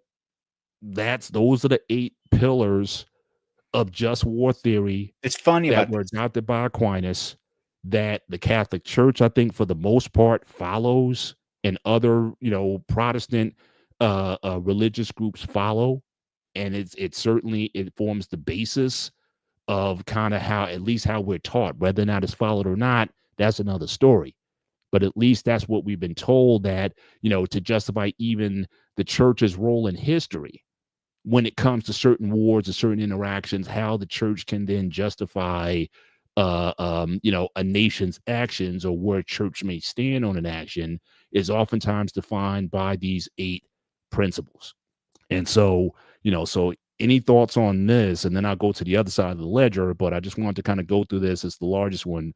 those are the 8 pillars of just war theory. It's funny that about were adopted by Aquinas, that the Catholic Church, I think, for the most part, follows, and other, Protestant religious groups follow, and it certainly forms the basis of kind of how we're taught. Whether or not it's followed or not, that's another story. But at least that's what we've been told, that to justify even the church's role in history. When it comes to certain wars or certain interactions, how the church can then justify, a nation's actions, or where church may stand on an action, is oftentimes defined by these 8 principles. And so, so any thoughts on this? And then I'll go to the other side of the ledger, but I just wanted to kind of go through this. It's the largest one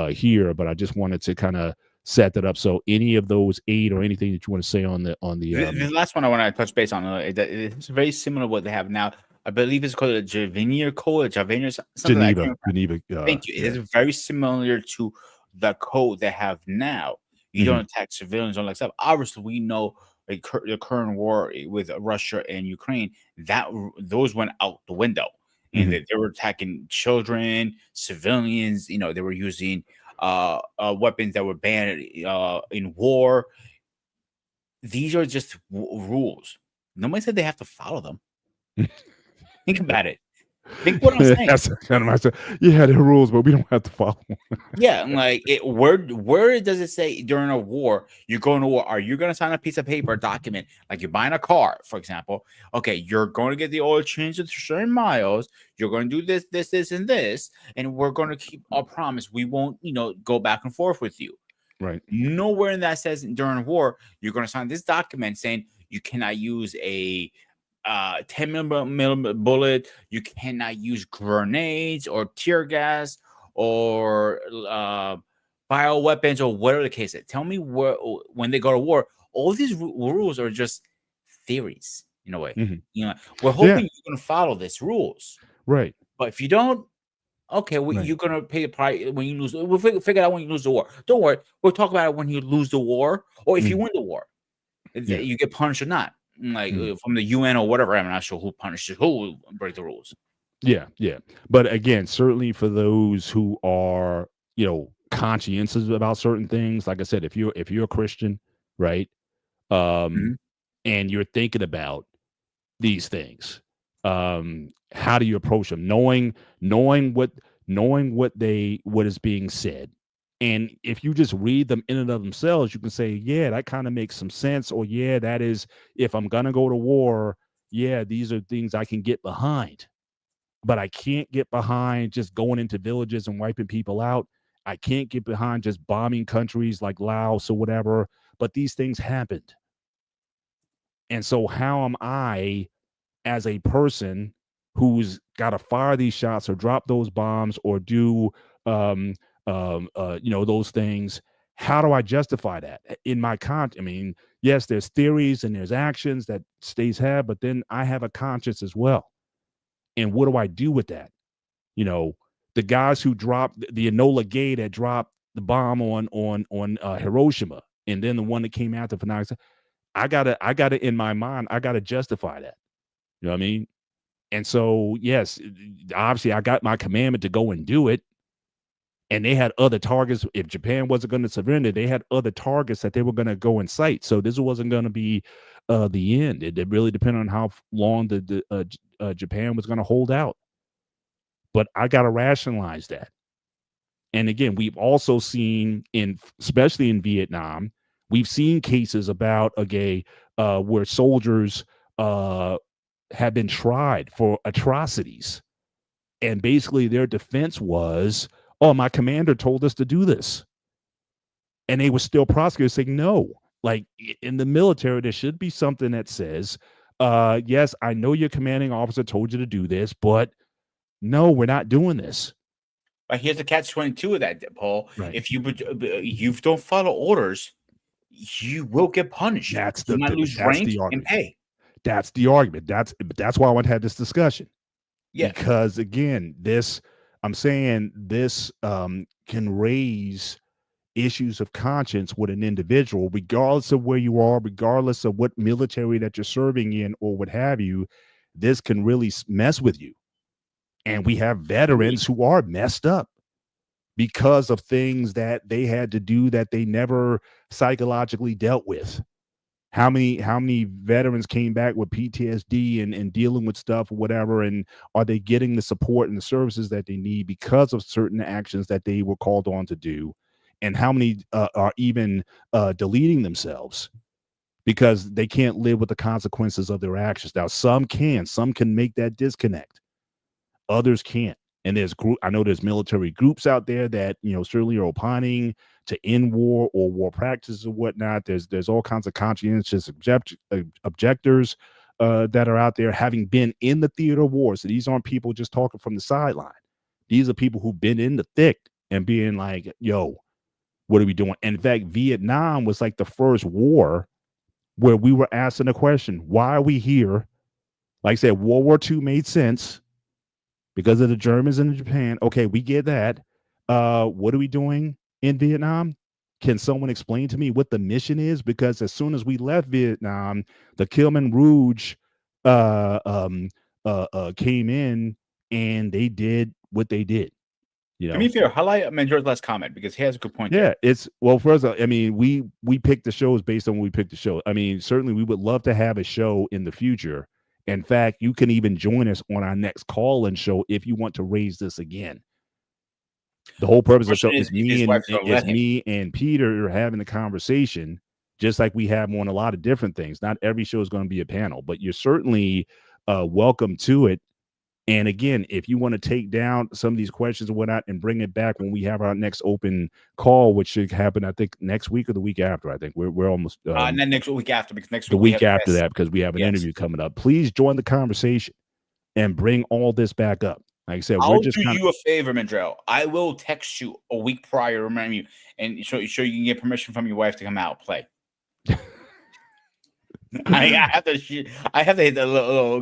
here, but I just wanted to kind of set that up. So any of those 8 or anything that you want to say on the the last one I want to touch base on, it's very similar to what they have now. I believe it's called a Geneva Code, something Geneva. Thank you. It is very similar to the code they have now. You don't attack civilians on like stuff. Obviously, we know the current war with Russia and Ukraine, that those went out the window, and that they were attacking children, civilians. You know, they were using weapons that were banned in war. These are just rules. Nobody said they have to follow them. Think about it. Think what I'm saying. That's kind of myself. Yeah, there are rules, but we don't have to follow them. Yeah, like where does it say during a war you're going to war? Are you going to sign a piece of paper, document, like you're buying a car, for example? Okay, you're going to get the oil changed at certain miles. You're going to do this, and this, and we're going to keep our promise. We won't, go back and forth with you. Right. Nowhere in that says during war you're going to sign this document saying you cannot use a 10 millimeter bullet. You cannot use grenades or tear gas or bioweapons or whatever the case is. Tell me when they go to war, all these rules are just theories in a way. We're hoping you're going to follow these rules, right? But if you don't, okay, you're going to pay the price when you lose. We'll figure out when you lose the war. Don't worry, we'll talk about it when you lose the war or if you win the war. You get punished or not, like from the UN or whatever. I'm not sure who punishes who will break the rules. Yeah. But again, certainly for those who are, conscientious about certain things, like I said, if you're a Christian, right, and you're thinking about these things, how do you approach them? Knowing what is being said. And if you just read them in and of themselves, you can say, yeah, that kind of makes some sense. Or, yeah, that is, if I'm going to go to war, yeah, these are things I can get behind. But I can't get behind just going into villages and wiping people out. I can't get behind just bombing countries like Laos or whatever. But these things happened. And so how am I, as a person who's got to fire these shots or drop those bombs or do those things, how do I justify that in my I mean, yes, there's theories and there's actions that states have, but then I have a conscience as well. And what do I do with that? The guys who dropped the Enola Gay that dropped the bomb on Hiroshima, and then the one that came after Fukushima, I gotta in my mind, I gotta justify that. You know what I mean? And so, yes, obviously, I got my commandment to go and do it. And they had other targets. If Japan wasn't going to surrender, they had other targets that they were going to go and sight. So this wasn't going to be the end. It really depended on how long Japan was going to hold out. But I got to rationalize that. And again, we've also seen, especially in Vietnam, we've seen cases about where soldiers have been tried for atrocities. And basically their defense was, oh, my commander told us to do this. And they were still prosecuting, saying, no. Like in the military, there should be something that says, yes, I know your commanding officer told you to do this, but no, we're not doing this. But here's the catch-22 of that, Paul. Right. If you don't follow orders, you will get punished. You might lose rank and pay. That's the argument. That's why I want to have this discussion. Yeah. Because again, I'm saying this can raise issues of conscience with an individual, regardless of where you are, regardless of what military that you're serving in or what have you. This can really mess with you. And we have veterans who are messed up because of things that they had to do that they never psychologically dealt with. How many veterans came back with PTSD and dealing with stuff or whatever, and are they getting the support and the services that they need because of certain actions that they were called on to do? And how many are even deleting themselves because they can't live with the consequences of their actions? Now, some can make that disconnect. Others can't. And I know there's military groups out there that, certainly are opining to end war or war practices or whatnot. There's all kinds of conscientious objectors that are out there having been in the theater of war. So these aren't people just talking from the sideline. These are people who've been in the thick and being like, yo, what are we doing? And in fact, Vietnam was like the first war where we were asking the question, why are we here? Like I said, World War II made sense because of the Germans and the Japan. Okay, we get that. What are we doing? in Vietnam? Can someone explain to me what the mission is? Because as soon as we left Vietnam, the Khmer Rouge came in and they did what they did. You know, To be fair, highlight Manjor's last comment because he has a good point yeah, there. it's well. First, I mean, we picked the shows based on when we picked the show. I mean, certainly we would love to have a show in the future. In fact, you can even join us on our next call-in show if you want to raise this again. The whole purpose of the show is me and Peter having the conversation, just like we have on a lot of different things. Not every show is going to be a panel, but you're certainly welcome to it. And again, if you want to take down some of these questions and whatnot and bring it back when we have our next open call, which should happen, I think, next week or the week after. I think we're almost not next week after, because next week the week after that, because we have an interview coming up. Please join the conversation and bring all this back up. Like I said, I'll do you a favor, Mandrell. I will text you a week prior, remind you, and sure you can get permission from your wife to come out play. I have to hit a little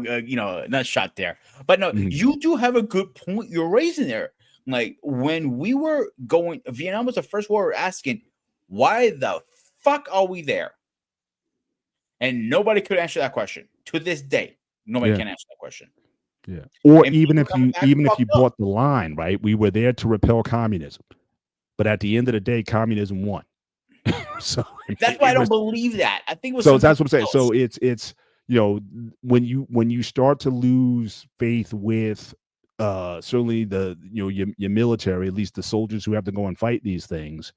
nut shot there. But no, you do have a good point you're raising there. Like, when we were going, Vietnam was the first war we were asking, why the fuck are we there? And nobody could answer that question. To this day, nobody can answer that question. Yeah. Or and even if you bought the line, right? We were there to repel communism. But at the end of the day, communism won. So that's why I don't believe that. I think it was so that's what I'm saying. So it's when you start to lose faith with certainly the your military, at least the soldiers who have to go and fight these things,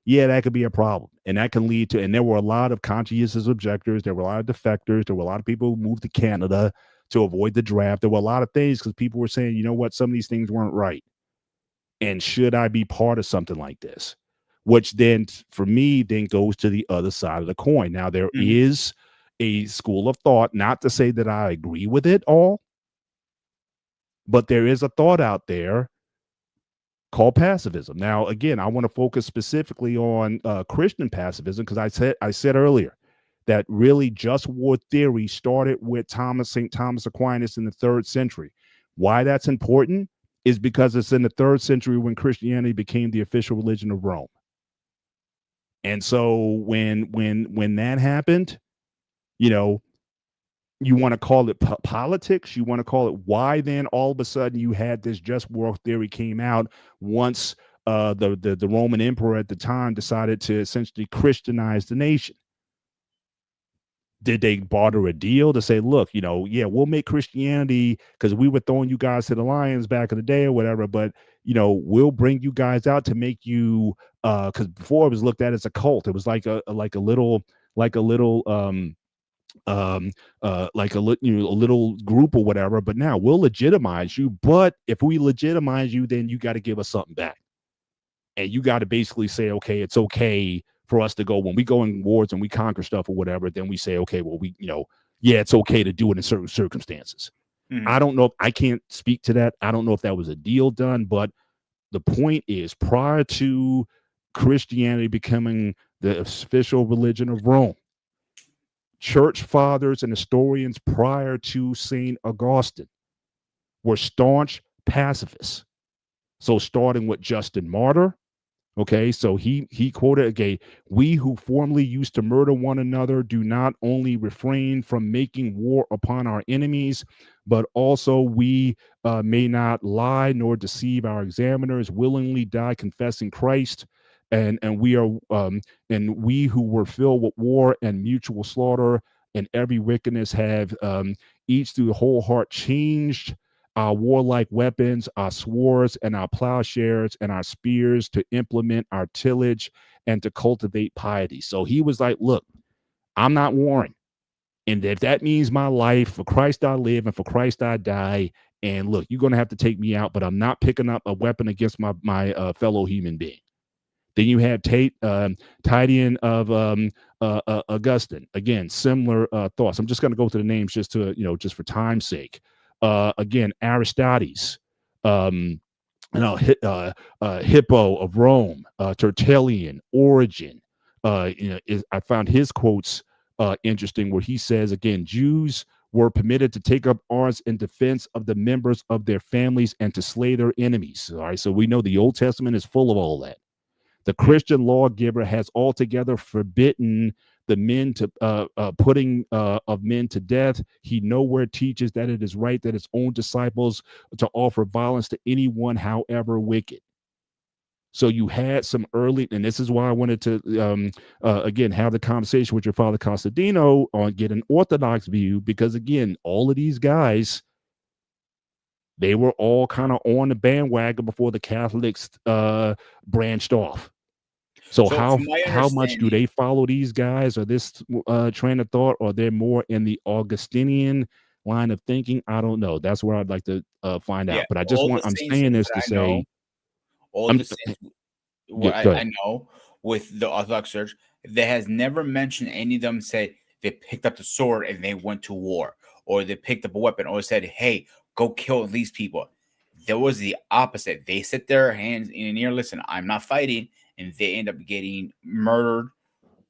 yeah, that could be a problem. And that can lead to, and there were a lot of conscientious objectors, there were a lot of defectors, there were a lot of people who moved to Canada to avoid the draft. There were a lot of things because people were saying, you know what, some of these things weren't right. And should I be part of something like this? Which then, for me, then goes to the other side of the coin. Now, there is a school of thought, not to say that I agree with it all, but there is a thought out there called pacifism. Now, again, I want to focus specifically on Christian pacifism because I said earlier that really just war theory started with St. Thomas Aquinas in the 3rd century. Why that's important is because it's in the 3rd century when Christianity became the official religion of Rome. And so when that happened, you want to call it politics, you want to call it why then all of a sudden you had this just war theory came out once the Roman emperor at the time decided to essentially Christianize the nation. Did they barter a deal to say, look, we'll make Christianity because we were throwing you guys to the lions back in the day or whatever, but we'll bring you guys out to make you because before it was looked at as a cult. It was like a little group or whatever, but now we'll legitimize you. But if we legitimize you, then you got to give us something back. And you got to basically say, okay, it's okay for us to go when we go in wars and we conquer stuff or whatever, then we say, okay, well, it's okay to do it in certain circumstances. I don't know. I can't speak to that. I don't know if that was a deal done, but the point is prior to Christianity becoming the official religion of Rome, church fathers and historians prior to St. Augustine were staunch pacifists. So starting with Justin Martyr, okay, so he quoted again, we who formerly used to murder one another do not only refrain from making war upon our enemies, but also we may not lie nor deceive our examiners, willingly die confessing Christ. And we are and we who were filled with war and mutual slaughter and every wickedness have each through the whole heart changed our warlike weapons, our swords, and our plowshares, and our spears to implement our tillage and to cultivate piety. So he was like, look, I'm not warring. And if that means my life, for Christ I live and for Christ I die. And look, you're going to have to take me out, but I'm not picking up a weapon against my fellow human being. Then you had Titian of Augustine. Again, similar thoughts. I'm just going to go through the names just to, just for time's sake. Again, Aristides, Hippo of Rome, Tertullian, Origen. I found his quotes interesting, where he says, again, Jews were permitted to take up arms in defense of the members of their families and to slay their enemies. All right, so we know the Old Testament is full of all that. The Christian lawgiver has altogether forbidden the men to putting of men to death. He nowhere teaches that it is right that his own disciples to offer violence to anyone, however wicked. So you had some early, and this is why I wanted to again have the conversation with your father Costadino on get an orthodox view, because again, all of these guys, they were all kind of on the bandwagon before the Catholics branched off. So how much do they follow these guys or this train of thought, or they're more in the Augustinian line of thinking? I don't know. That's where I'd like to find out. But I just I'm saying this to say, all the saints, what I know with the Orthodox Church, that has never mentioned any of them say they picked up the sword and they went to war, or they picked up a weapon, or said, "Hey, go kill these people." There was the opposite. They set their hands in the air. Listen, I'm not fighting. And they end up getting murdered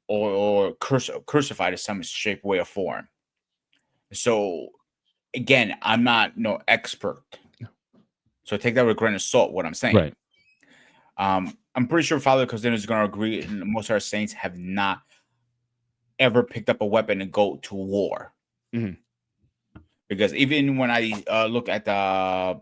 or crucified in some shape, way, or form. So, again, I'm not no expert. So take that with a grain of salt, what I'm saying. Right. I'm pretty sure Father Costadino is going to agree, and most of our saints have not ever picked up a weapon and go to war. Mm-hmm. Because even when I look at the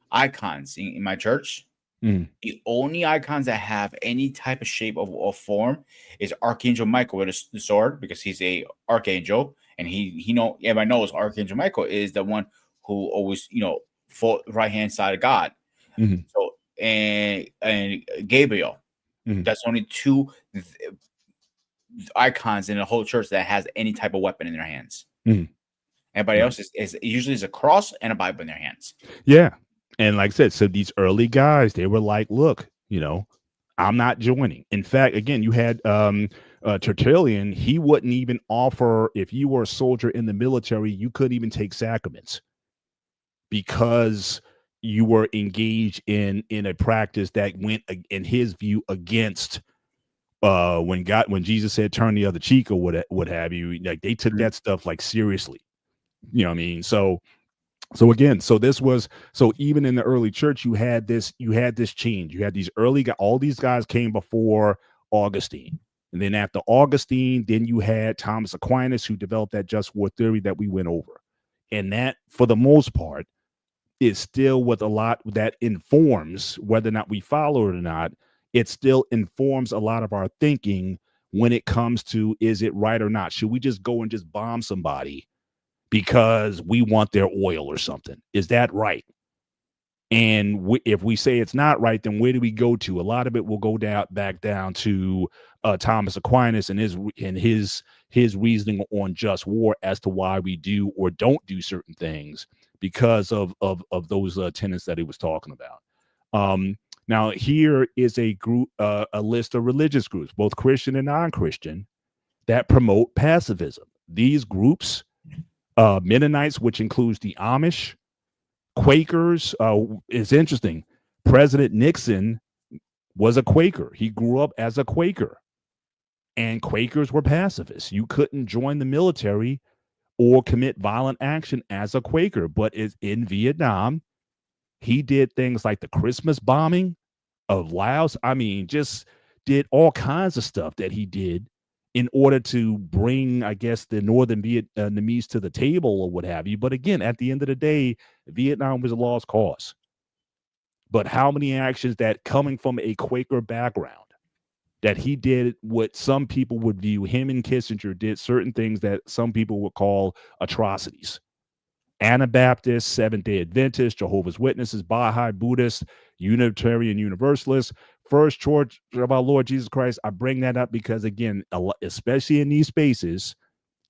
icons in my church, the only icons that have any type of shape or form is Archangel Michael with the sword, because he's a archangel, and everybody knows Archangel Michael is the one who always fought right hand side of God. So and Gabriel, that's only two icons in the whole church that has any type of weapon in their hands. Everybody else is usually a cross and a Bible in their hands. Yeah. And like I said, so these early guys, they were like, look, I'm not joining. In fact, again, you had Tertullian. He wouldn't even offer, if you were a soldier in the military, you couldn't even take sacraments because you were engaged in a practice that went, in his view, against when Jesus said turn the other cheek or what have you. Like, they took that stuff like seriously. You know what I mean? So again, so even in the early church, you had this change. You had these early guys, all these guys came before Augustine. And then after Augustine, then you had Thomas Aquinas, who developed that just war theory that we went over. And that, for the most part, is still what a lot that informs whether or not we follow it or not. It still informs a lot of our thinking when it comes to, is it right or not? Should we just go and just bomb somebody because we want their oil or something? Is that right? And if we say it's not right, then where do we go to? A lot of it will go back down to Thomas Aquinas and his reasoning on just war as to why we do or don't do certain things because of those tenets that he was talking about. Now, here is a group, a list of religious groups, both Christian and non-Christian, that promote pacifism. These groups, Mennonites, which includes the Amish, Quakers. It's interesting. President Nixon was a Quaker. He grew up as a Quaker, and Quakers were pacifists. You couldn't join the military or commit violent action as a Quaker. But in Vietnam, he did things like the Christmas bombing of Laos. I mean, just did all kinds of stuff that he did in order to bring, I guess, the northern Vietnamese to the table or what have you. But again, at the end of the day, Vietnam was a lost cause. But how many actions that, coming from a Quaker background, that he did what some people would view, him and Kissinger did certain things that some people would call atrocities. Anabaptists, Seventh-day Adventists, Jehovah's Witnesses, Baha'i Buddhists, Unitarian Universalists, First Church of our Lord Jesus Christ. I bring that up because, again, especially in these spaces,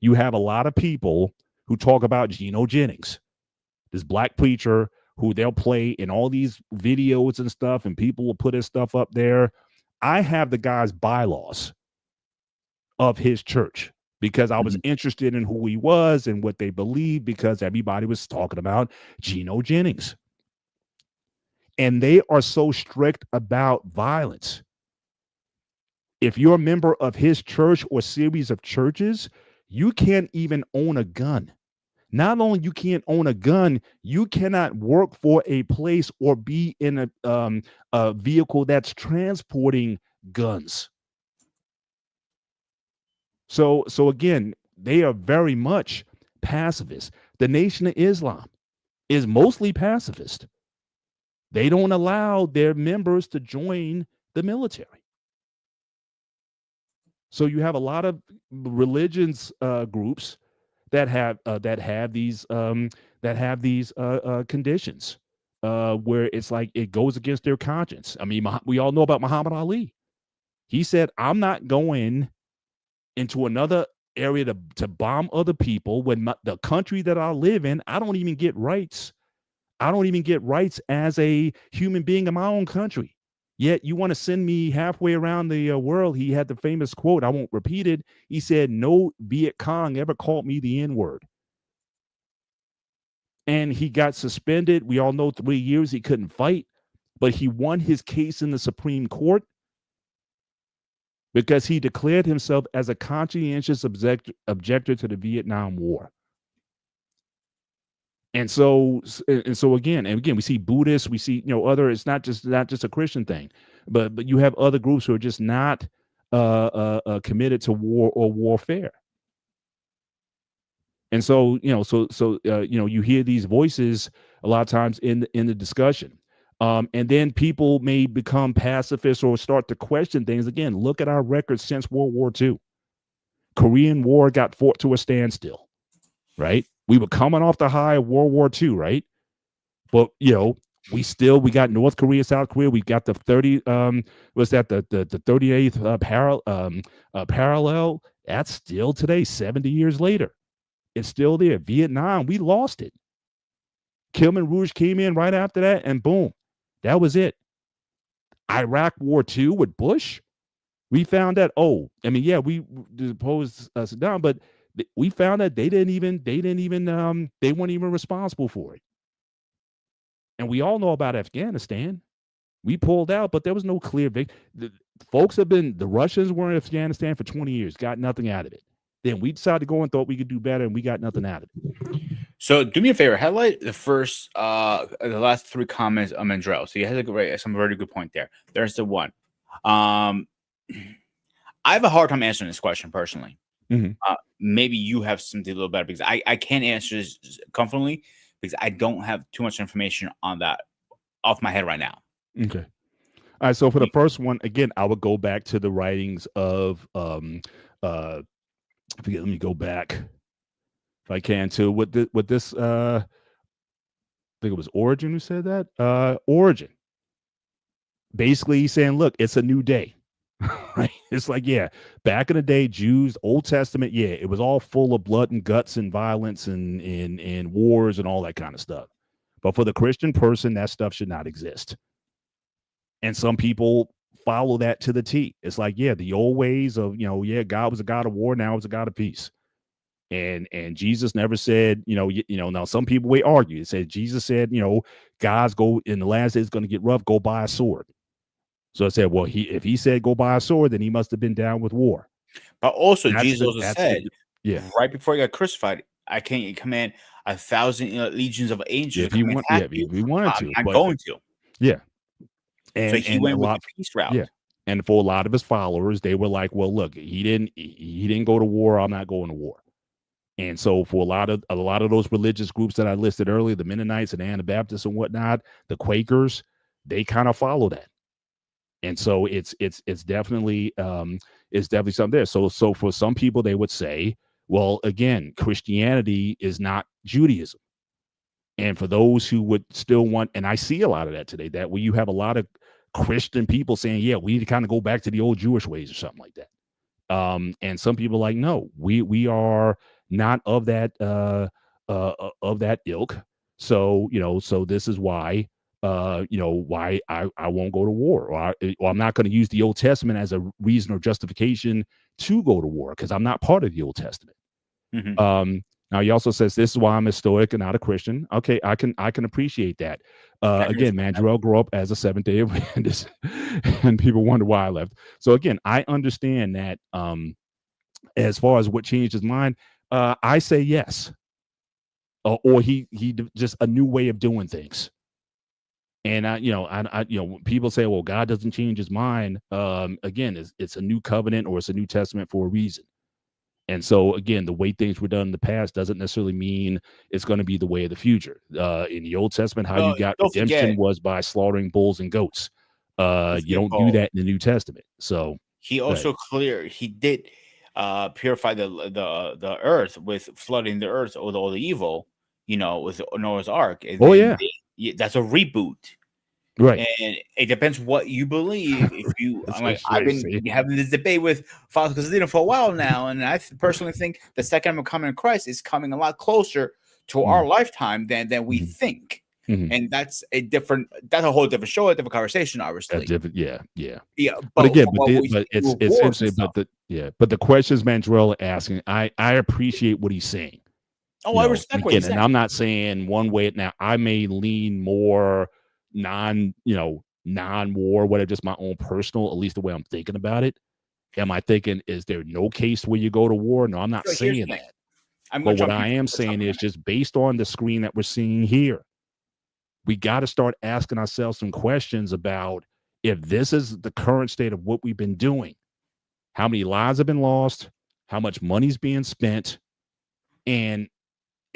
you have a lot of people who talk about Geno Jennings, this black preacher who they'll play in all these videos and stuff, and people will put his stuff up there. I have the guy's bylaws of his church because I was interested in who he was and what they believed, because everybody was talking about Geno Jennings. And they are so strict about violence. If you're a member of his church or series of churches, you can't even own a gun. Not only you can't own a gun, you cannot work for a place or be in a vehicle that's transporting guns. So again, they are very much pacifist. The Nation of Islam is mostly pacifist. They don't allow their members to join the military. So you have a lot of religions groups that have these conditions where it's like it goes against their conscience. I mean, we all know about Muhammad Ali. He said, "I'm not going into another area to bomb other people when the country that I live in, I don't even get rights. I don't even get rights as a human being in my own country. Yet you want to send me halfway around the world." He had the famous quote. I won't repeat it. He said, "No Viet Cong ever called me the N-word." And he got suspended. We all know 3 years he couldn't fight, but he won his case in the Supreme Court because he declared himself as a conscientious objector to the Vietnam War. And so again, we see Buddhists, we see other. It's not just a Christian thing, but you have other groups who are just not committed to war or warfare. And so you hear these voices a lot of times in the discussion, and then people may become pacifists or start to question things. Again, look at our records since World War II. Korean War got fought to a standstill, right? We were coming off the high of World War II, right? But we got North Korea, South Korea. We got the 38th parallel. That's still today, 70 years later. It's still there. Vietnam, we lost it. Khmer Rouge came in right after that, and boom, that was it. Iraq War II with Bush, we found that. We deposed Saddam, but we found that they weren't even responsible for it. And we all know about Afghanistan. We pulled out, but there was no clear victory. The Russians were in Afghanistan for 20 years, got nothing out of it. Then we decided to go and thought we could do better, and we got nothing out of it. So do me a favor, highlight the last 3 comments of Mandrell. So you had some very good point there. There's the one. I have a hard time answering this question personally. Mm-hmm. Maybe you have something a little better, because I can't answer this comfortably because I don't have too much information on that off my head right now. Okay. All right. So for the first one, again, I would go back to the writings of let me go back if I can to what this I think it was Origin who said that. Origin. Basically he's saying, look, it's a new day. Right? It's like, back in the day, Jews, Old Testament, it was all full of blood and guts and violence and wars and all that kind of stuff. But for the Christian person, that stuff should not exist. And some people follow that to the T. It's like, the old ways of, God was a God of war, now it's a God of peace. And Jesus never said, now some people may argue. It said Jesus said, God's go in the last days going to get rough, go buy a sword. So I said, well, if he said go buy a sword, then he must have been down with war. But also, Jesus said, right before he got crucified, I can't command 1,000 legions of angels. If he wanted to, I'm going to. Yeah. And so he went with the peace route. Yeah. And for a lot of his followers, they were like, well, look, he didn't go to war. I'm not going to war. And so for a lot of those religious groups that I listed earlier, the Mennonites and Anabaptists and whatnot, the Quakers, they kind of follow that. And so it's definitely something there. So for some people, they would say, well, again, Christianity is not Judaism. And for those who would still want, and I see a lot of that today, that where you have a lot of Christian people saying, we need to kind of go back to the old Jewish ways or something like that. And some people are like, no, we are not of that ilk. So, so this is why, why I won't go to war, or I'm not going to use the Old Testament as a reason or justification to go to war because I'm not part of the Old Testament. Mm-hmm. Now he also says this is why I'm a Stoic and not a Christian. Okay, I can appreciate that. Again, Mandrell grew up as a Seventh-day Adventist, and people wonder why I left. So again, I understand that. As far as what changed his mind, I say yes. or he just a new way of doing things. And people say, well, God doesn't change his mind. Again, it's a new covenant or it's a new testament for a reason. And so, again, the way things were done in the past doesn't necessarily mean it's going to be the way of the future. In the Old Testament, how you got redemption was by slaughtering bulls and goats. You don't do that in the New Testament. So he also he did purify the earth with flooding the earth with all the evil, with Noah's Ark. And that's a reboot. Right. And it depends what you believe. If you, I've been having this debate with Father Casadino for a while now, and I personally think the second coming of Christ is coming a lot closer to our lifetime than we think. And that's a whole different show, a different conversation, obviously. Yeah. But again, but it's interesting. But the questions Mandrell asking, I appreciate what he's saying. Oh, I respect what he's saying. And I'm not saying one way. Now, I may lean more non-war, whatever, just my own personal, at least the way I'm thinking about it. Am I thinking, is there no case where you go to war? No, I'm not saying that. But what I am saying is just based on the screen that we're seeing here, we got to start asking ourselves some questions about if this is the current state of what we've been doing, how many lives have been lost, how much money's being spent, and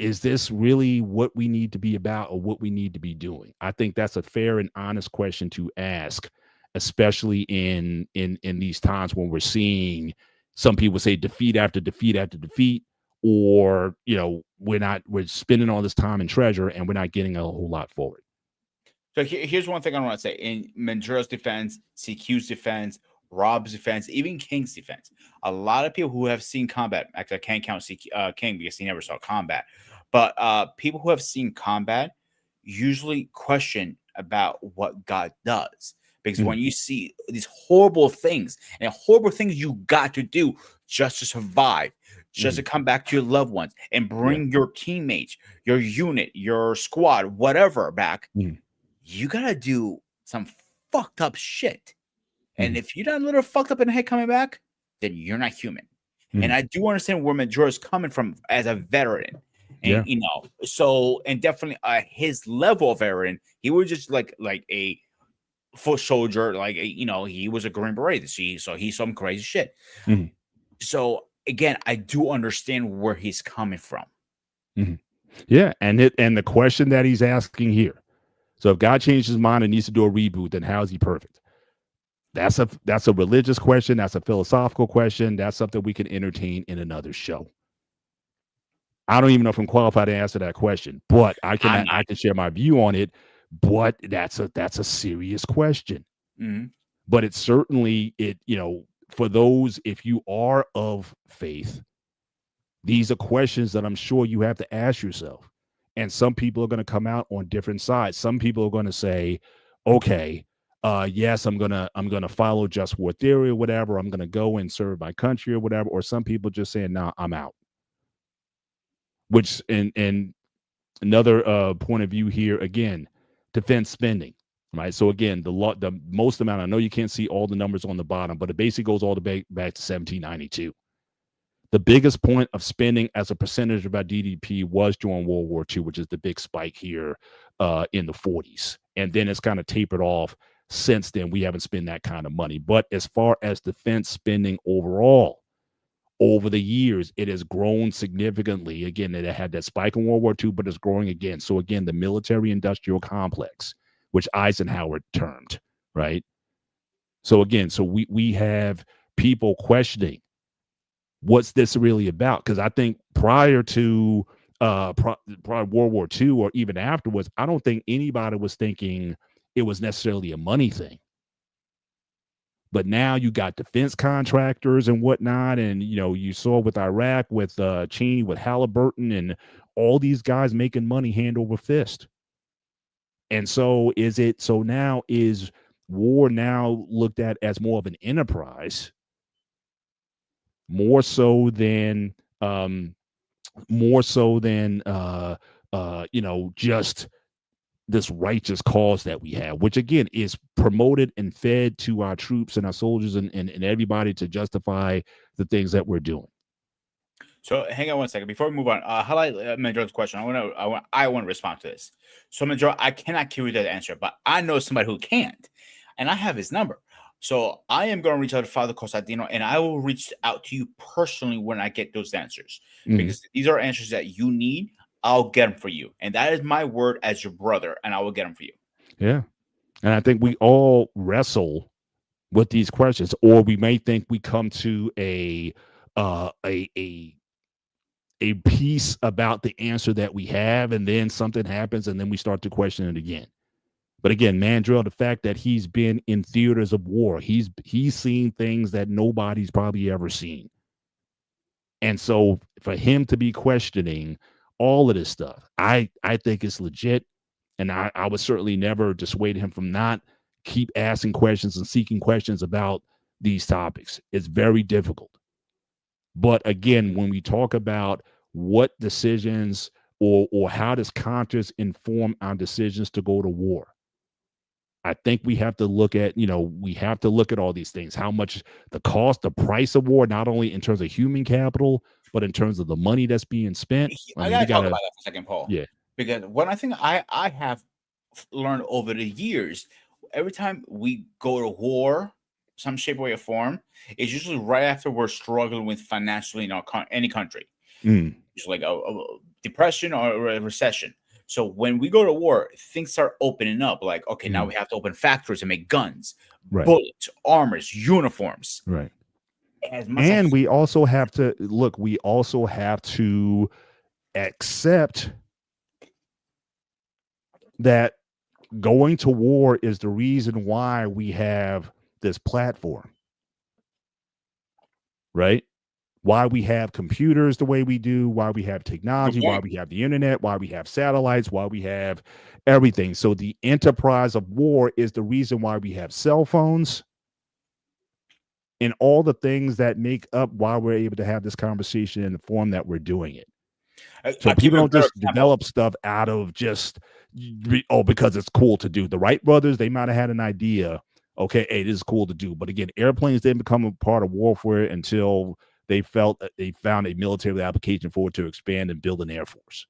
is this really what we need to be about or what we need to be doing? I think that's a fair and honest question to ask, especially in these times when we're seeing some people say defeat after defeat after defeat, or we're spending all this time and treasure and we're not getting a whole lot for it. So here's one thing I want to say in Manjuro's defense, CQ's defense, Rob's defense, even King's defense. A lot of people who have seen combat, actually I can't count King because he never saw combat, but people who have seen combat usually question about what God does. Because when you see these horrible things and horrible things you got to do just to survive, just to come back to your loved ones and bring your teammates, your unit, your squad, whatever back, you got to do some fucked up shit. And if you're not a little fucked up in the head coming back, then you're not human. And I do understand where Major is coming from as a veteran. And, and definitely his level of veteran, he was just like a foot soldier, he was a Green Beret. So he's some crazy shit. So again, I do understand where he's coming from. Yeah, and the question that he's asking here. So if God changed his mind and needs to do a reboot, then how is he perfect? That's a religious question. That's a philosophical question. That's something we can entertain in another show. I don't even know if I'm qualified to answer that question, but I can share my view on it. But that's a serious question. But it's certainly for those, if you are of faith, these are questions that I'm sure you have to ask yourself. And some people are going to come out on different sides. Some people are going to say, okay, yes, I'm gonna follow just war theory or whatever. I'm gonna go and serve my country or whatever. Or some people just saying, "Nah, I'm out." Which and another point of view here again, defense spending, right? So again, the most amount. I know you can't see all the numbers on the bottom, but it basically goes all the way back to 1792. The biggest point of spending as a percentage of our GDP was during World War II, which is the big spike here in the 40s, and then it's kind of tapered off. Since then, we haven't spent that kind of money. But as far as defense spending overall, over the years, it has grown significantly. Again, it had that spike in World War II, but it's growing again. So again, the military-industrial complex, which Eisenhower termed, right? So again, we have people questioning, what's this really about? Because I think prior to World War II or even afterwards, I don't think anybody was thinking it was necessarily a money thing. But now you got defense contractors and whatnot. And, you saw with Iraq, with Cheney, with Halliburton, and all these guys making money hand over fist. And so now is war now looked at as more of an enterprise, more so than just this righteous cause that we have, which again is promoted and fed to our troops and our soldiers and everybody to justify the things that we're doing. So hang on one second before we move on. Highlight Mandrell's question. I want to respond to this. So Mandrell, I cannot give you that answer, but I know somebody who can't, and I have his number. So I am going to reach out to Father Costantino, and I will reach out to you personally when I get those answers, because these are answers that you need. I'll get them for you, and that is my word as your brother, and I will get them for you. Yeah, and I think we all wrestle with these questions, or we may think we come to a piece about the answer that we have, and then something happens, and then we start to question it again. But again, Mandrell, the fact that he's been in theaters of war, he's seen things that nobody's probably ever seen. And so for him to be questioning all of this stuff, I think it's legit. And I would certainly never dissuade him from not keep asking questions and seeking questions about these topics. It's very difficult. But again, when we talk about what decisions or how does conscience inform our decisions to go to war, I think we have to look at, we have to look at all these things, how much the cost, the price of war, not only in terms of human capital, but in terms of the money that's being spent. I gotta talk about that for a second, Paul. Yeah. Because one thing I have learned over the years, every time we go to war, some shape, way, or form, it's usually right after we're struggling with financially in any country. It's like a depression or a recession. So when we go to war, things start opening up. Like, okay, now we have to open factories and make guns, bullets, armors, uniforms. Right. And we also have to look. We also have to accept that going to war is the reason why we have this platform, right? Why we have computers the way we do, why we have technology, why we have the internet, why we have satellites, why we have everything. So the enterprise of war is the reason why we have cell phones and all the things that make up why we're able to have this conversation in the form that we're doing it. So people don't just develop stuff out of just, because it's cool to do. The Wright brothers, they might have had an idea, okay, hey, this is cool to do. But again, airplanes didn't become a part of warfare until they felt that they found a military application for it to expand and build an air force.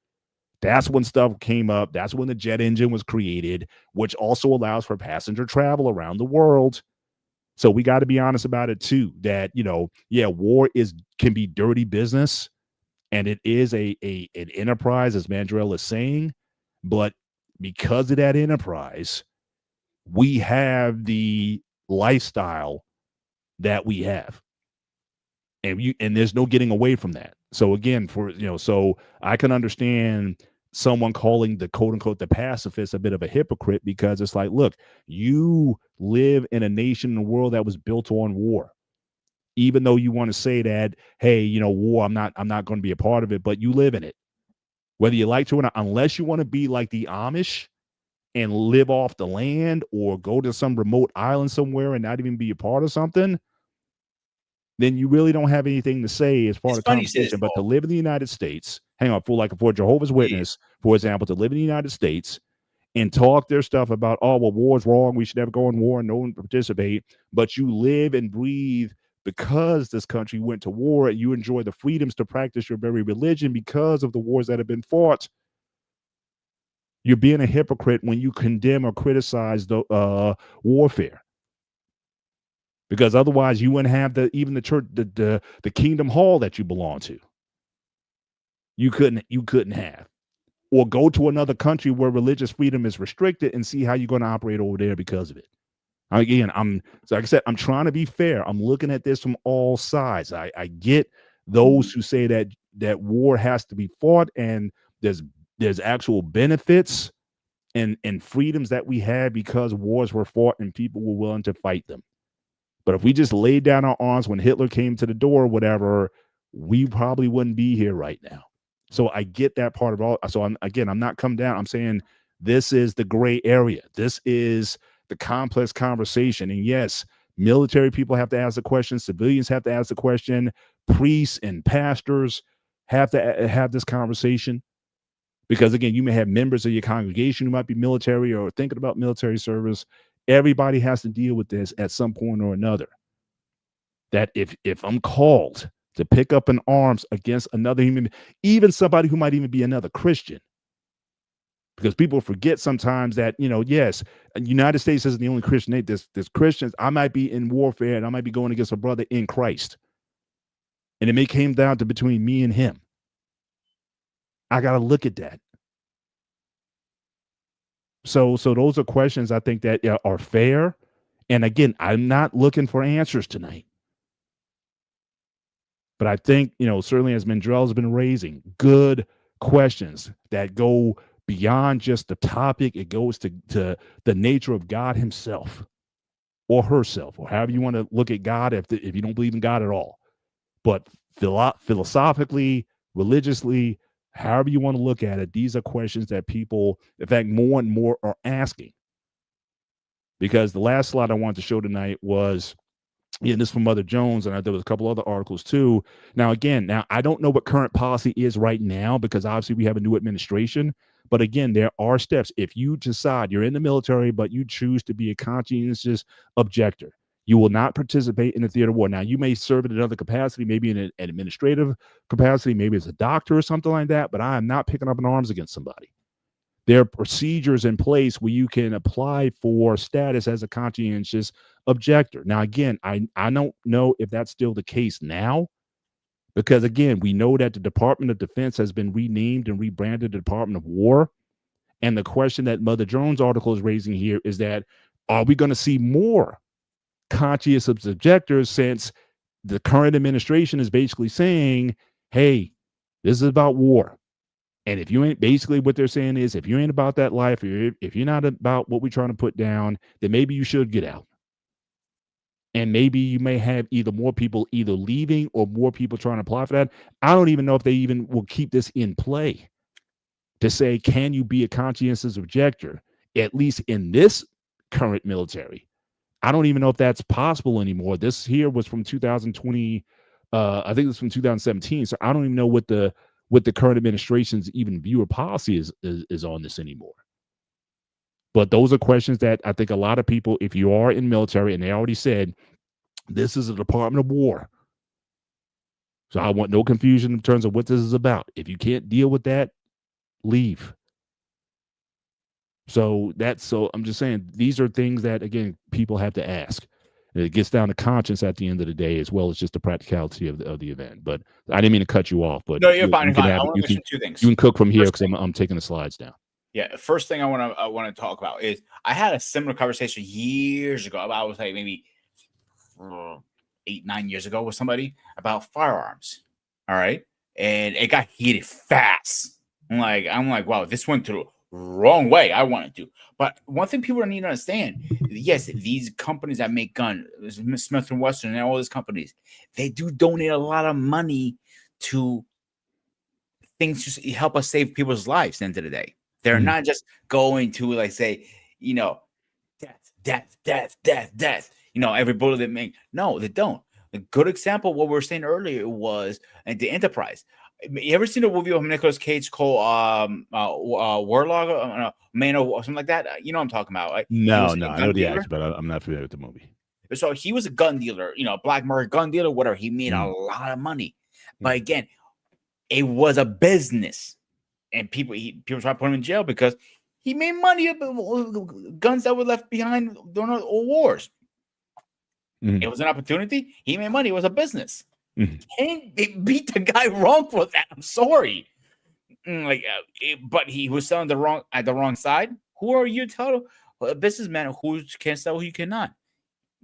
That's when stuff came up. That's when the jet engine was created, which also allows for passenger travel around the world. So we got to be honest about it too, that, war can be dirty business, and it is an enterprise, as Mandrell is saying, but because of that enterprise, we have the lifestyle that we have. And there's no getting away from that. So again, so I can understand someone calling the quote unquote the pacifist a bit of a hypocrite, because it's like, look, you live in a nation in the world that was built on war. Even though you want to say that, hey, war, I'm not going to be a part of it, but you live in it, whether you like to or not, unless you want to be like the Amish and live off the land or go to some remote island somewhere and not even be a part of something. Then you really don't have anything to say as part of the conversation. But to live in the United States, for Jehovah's Witness, for example, to live in the United States and talk their stuff about, war's wrong, we should never go in war and no one participate, but you live and breathe because this country went to war, and you enjoy the freedoms to practice your very religion because of the wars that have been fought. You're being a hypocrite when you condemn or criticize the warfare. Because otherwise you wouldn't have even the church, the Kingdom Hall that you belong to. You couldn't have. Or go to another country where religious freedom is restricted and see how you're going to operate over there because of it. Again, like I said, I'm trying to be fair. I'm looking at this from all sides. I get those who say that war has to be fought, and there's actual benefits and freedoms that we had because wars were fought and people were willing to fight them. But if we just laid down our arms when Hitler came to the door or whatever, we probably wouldn't be here right now. So I get that part of all. So I'm not coming down. I'm saying this is the gray area. This is the complex conversation. And yes, military people have to ask the question. Civilians have to ask the question. Priests and pastors have to have this conversation. Because again, you may have members of your congregation who might be military or thinking about military service. Everybody has to deal with this at some point or another. That if I'm called to pick up in arms against another human, even somebody who might even be another Christian. Because people forget sometimes that, yes, the United States isn't the only Christian nation. There's Christians. I might be in warfare and I might be going against a brother in Christ. And it may came down to between me and him. I got to look at that. So those are questions I think that are fair. And again, I'm not looking for answers tonight. But I think, certainly as Mandrell has been raising good questions that go beyond just the topic. It goes to the nature of God himself or herself, or however you want to look at God if you don't believe in God at all. But philosophically, religiously, however you want to look at it, these are questions that people, in fact, more and more are asking. Because the last slide I wanted to show tonight was, this is from Mother Jones, and there was a couple other articles too. Now, I don't know what current policy is right now, because obviously we have a new administration. But again, there are steps. If you decide you're in the military, but you choose to be a conscientious objector, you will not participate in the theater of war. Now, you may serve in another capacity, maybe in an administrative capacity, maybe as a doctor or something like that, but I am not picking up in arms against somebody. There are procedures in place where you can apply for status as a conscientious objector. Now, again, I don't know if that's still the case now, because, again, we know that the Department of Defense has been renamed and rebranded the Department of War. And the question that Mother Jones' article is raising here is that, are we going to see more conscientious objectors, since the current administration is basically saying, hey, this is about war. And if you ain't, basically what they're saying is, if you ain't about that life, if you're not about what we're trying to put down, then maybe you should get out. And maybe you may have either more people either leaving or more people trying to apply for that. I don't even know if they even will keep this in play to say, can you be a conscientious objector, at least in this current military? I don't even know if that's possible anymore. This here was from 2020. I think it was from 2017. So I don't even know what the current administration's even view or policy is on this anymore. But those are questions that I think a lot of people, if you are in military, and they already said, this is a Department of War. So I want no confusion in terms of what this is about. If you can't deal with that, leave. So I'm just saying, these are things that, again, people have to ask. And it gets down to conscience at the end of the day, as well as just the practicality of the event. But I didn't mean to cut you off. But no, you're fine. I want to mention two things. You can cook from here, because I'm taking the slides down. Yeah, first thing I want to talk about is, I had a similar conversation years ago. I was like maybe 8-9 years ago with somebody about firearms. All right, and it got heated fast. I'm like, wow, this went through wrong way. I wanted to, but one thing people need to understand: yes, these companies that make guns, Smith and Wesson, and all these companies, they do donate a lot of money to things to help us save people's lives. At the end of the day. They're not just going to, like, say, death. Every bullet they make. No, they don't. A good example, what we were saying earlier, was the Enterprise. You ever seen a movie of Nicolas Cage called Warlog, Man or something like that? You know what I'm talking about, right? No, I know the actor, but I'm not familiar with the movie. So he was a gun dealer, black market gun dealer, whatever. He made a lot of money. But again, it was a business. And people try to put him in jail because he made money of guns that were left behind during all wars. It was an opportunity. He made money. It was a business. And they beat the guy wrong for that. I'm sorry. But he was selling at the wrong side. Who are you to tell a businessman who can sell, who you cannot?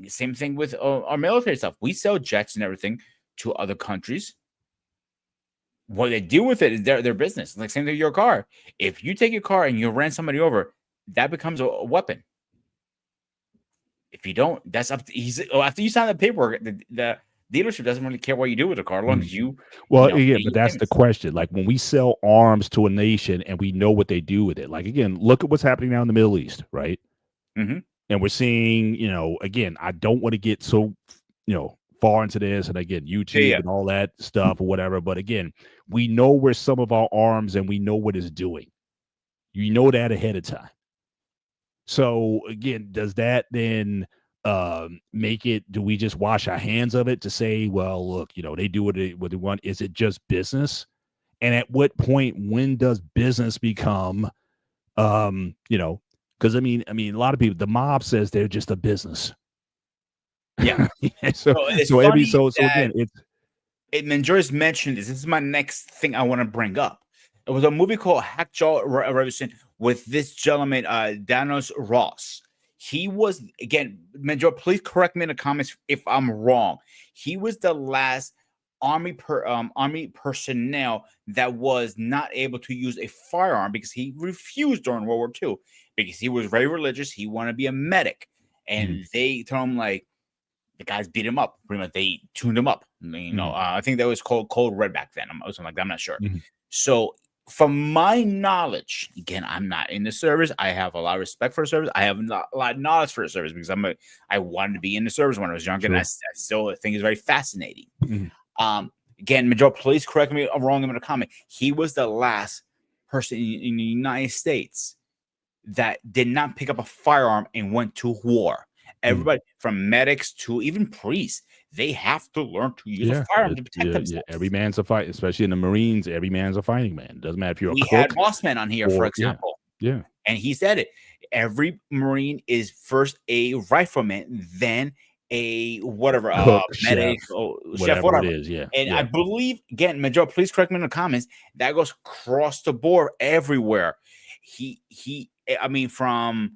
Same thing with our military stuff. We sell jets and everything to other countries. What they do with it is their business. Like, same thing with your car. If you take your car and you ran somebody over, that becomes a weapon. If you don't, that's up to after you sign the paperwork, the dealership doesn't really care what you do with the car, as long as you. Well, but that's the question. Like, when we sell arms to a nation and we know what they do with it, like, again, look at what's happening now in the Middle East, right? And we're seeing, again, I don't want to get so, far into this, and again, YouTube and all that stuff or whatever. But again, we know where some of our arms, and we know what it's doing. You know that ahead of time. So again, does that then make it? Do we just wash our hands of it to say, well, look, they do what they want? Is it just business? And at what point, when does business become, because I mean, a lot of people, the mob says they're just a business. Yeah. so it's so every funny so again, it's Manjoris mentioned this. This is my next thing I want to bring up. It was a movie called Hackjaw Revolution with this gentleman, Danos Ross. He was, again, Manjor, please correct me in the comments if I'm wrong. He was the last army personnel that was not able to use a firearm because he refused during World War II because he was very religious. He wanted to be a medic, and they told him, like, the guys beat him up. Pretty much, they tuned him up. I think that was called Cold Red back then. Or something like that. I'm not sure. So, from my knowledge, again, I'm not in the service. I have a lot of respect for the service. I have a lot of knowledge for the service because I wanted to be in the service when I was younger, and I still think it's very fascinating. Again, Major, please correct me if I'm wrong in the comment. He was the last person in the United States that did not pick up a firearm and went to war. Everybody, from medics to even priests, they have to learn to use a firearm to protect themselves. Yeah, every man's a fight, especially in the Marines. Every man's a fighting man. Doesn't matter if you're a cook. We had Bossman on here, for example. Yeah. And he said it. Every Marine is first a rifleman, then a whatever, cook, medic, chef, whatever it is. Yeah. And I believe, again, Major, please correct me in the comments, that goes across the board everywhere. From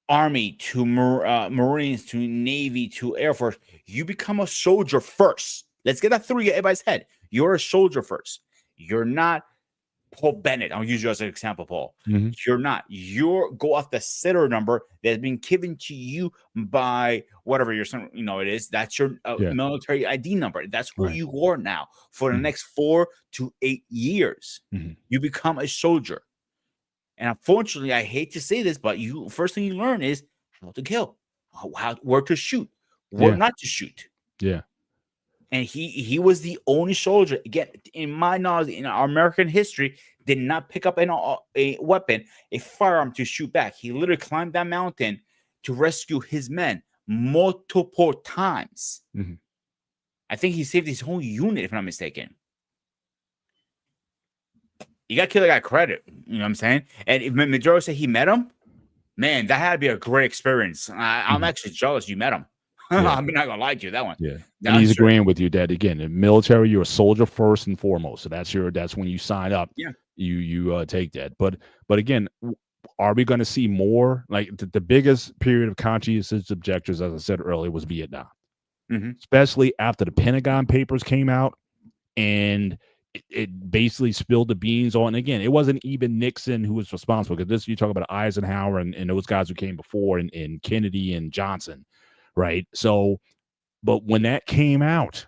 Army to Marines to Navy to Air Force, you become a soldier first. Let's get that through everybody's head. You're a soldier first. You're not Paul Bennett. I'll use you as an example, Paul. You're not. You go off the sitter number that's been given to you by whatever your son, it is. That's your military ID number. That's who you are now for the next 4 to 8 years. You become a soldier. And unfortunately, I hate to say this, but first thing you learn is how to kill, where to shoot, where not to shoot. Yeah. And he was the only soldier, again, in my knowledge, in our American history, did not pick up a weapon, a firearm to shoot back. He literally climbed that mountain to rescue his men multiple times. I think he saved his whole unit, if I'm not mistaken. You got to give that guy credit. You know what I'm saying? And if Majoro said he met him, man, that had to be a great experience. I'm actually jealous you met him. I'm not going to lie to you, that one. Yeah. And he's agreeing with you that, again, in military, you're a soldier first and foremost. So that's when you sign up. Yeah. You take that. But again, are we going to see more? Like the biggest period of conscientious objectors, as I said earlier, was Vietnam. Especially after the Pentagon Papers came out and it basically spilled the beans on. Again, it wasn't even Nixon who was responsible, because this, you talk about Eisenhower and those guys who came before, and Kennedy and Johnson, right? So, but when that came out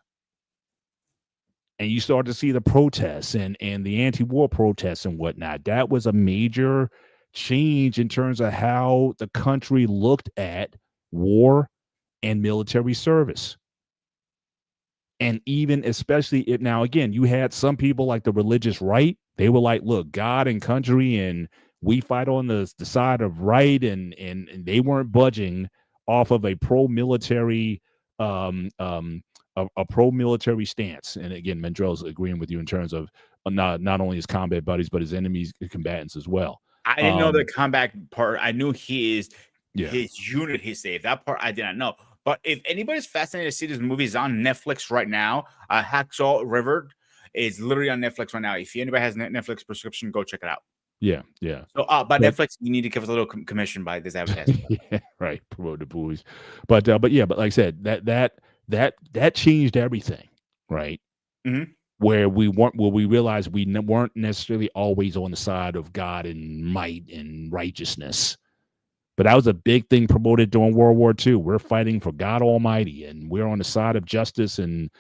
and you started to see the protests and the anti-war protests and whatnot, that was a major change in terms of how the country looked at war and military service. And even especially if, now again, you had some people like the religious right, they were like, look, God and country, and we fight on the side of right, and they weren't budging off of a pro-military a pro-military stance. And again, Mandrell's agreeing with you in terms of not only his combat buddies, but his enemies, combatants as well. I didn't know the combat part. I knew his unit he saved. That part I did not know. But if anybody's fascinated to see this movie, it's on Netflix right now. Hacksaw River is literally on Netflix right now. If anybody has Netflix prescription, go check it out. Yeah. So, Netflix, you need to give us a little commission by this advertisement. Yeah, right. Promote the boys. But like I said, that changed everything, right? Where we realized we weren't necessarily always on the side of God and might and righteousness. But that was a big thing promoted during World War II. We're fighting for God Almighty, and we're on the side of justice. And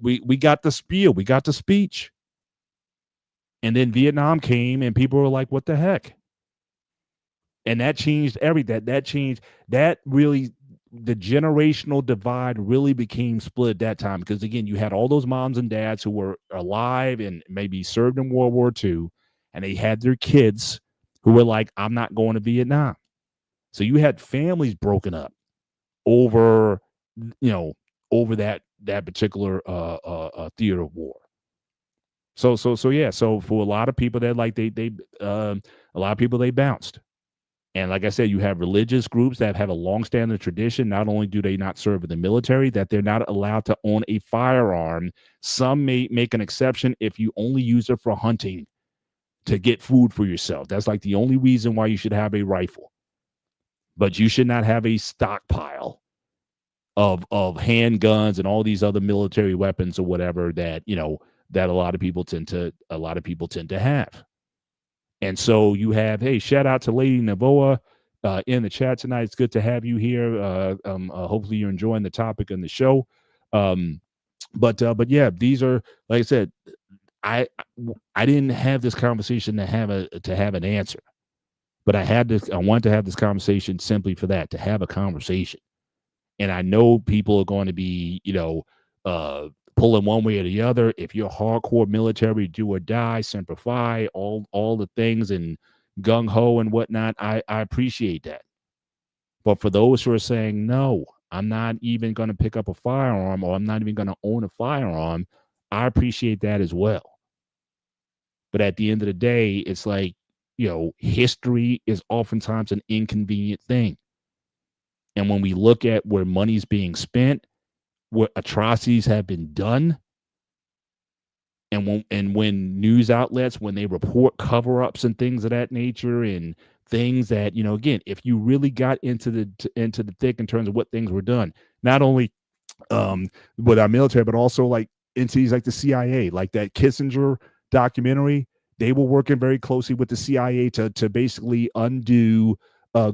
we got the spiel, we got the speech. And then Vietnam came, and people were like, what the heck? And that changed everything. That really, the generational divide really became split at that time. Because again, you had all those moms and dads who were alive and maybe served in World War II, and they had their kids who were like, I'm not going to Vietnam. So you had families broken up. over, over that particular theater of war. So yeah. So for a lot of people that a lot of people, they bounced. And like I said, you have religious groups that have a longstanding tradition. Not only do they not serve in the military, that they're not allowed to own a firearm. Some may make an exception if you only use it for hunting to get food for yourself. That's like the only reason why you should have a rifle. But you should not have a stockpile of handguns and all these other military weapons or whatever that, that a lot of people tend to have. And so you have, hey, shout out to Lady Navoa in the chat tonight. It's good to have you here. Hopefully you're enjoying the topic on the show. But yeah, these are, like I said, I didn't have this conversation to have an answer, but I wanted to have this conversation simply for that, to have a conversation. And I know people are going to be, pulling one way or the other. If you're hardcore military, do or die, semper fi, all the things and gung ho and whatnot, I appreciate that. But for those who are saying, no, I'm not even going to pick up a firearm, or I'm not even going to own a firearm, I appreciate that as well. But at the end of the day, it's like, history is oftentimes an inconvenient thing. And when we look at where money's being spent, where atrocities have been done, and when news outlets, when they report cover-ups and things of that nature, and things that, again, if you really got into the thick in terms of what things were done, not only with our military, but also like entities like the CIA, like that Kissinger documentary, they were working very closely with the CIA to basically undo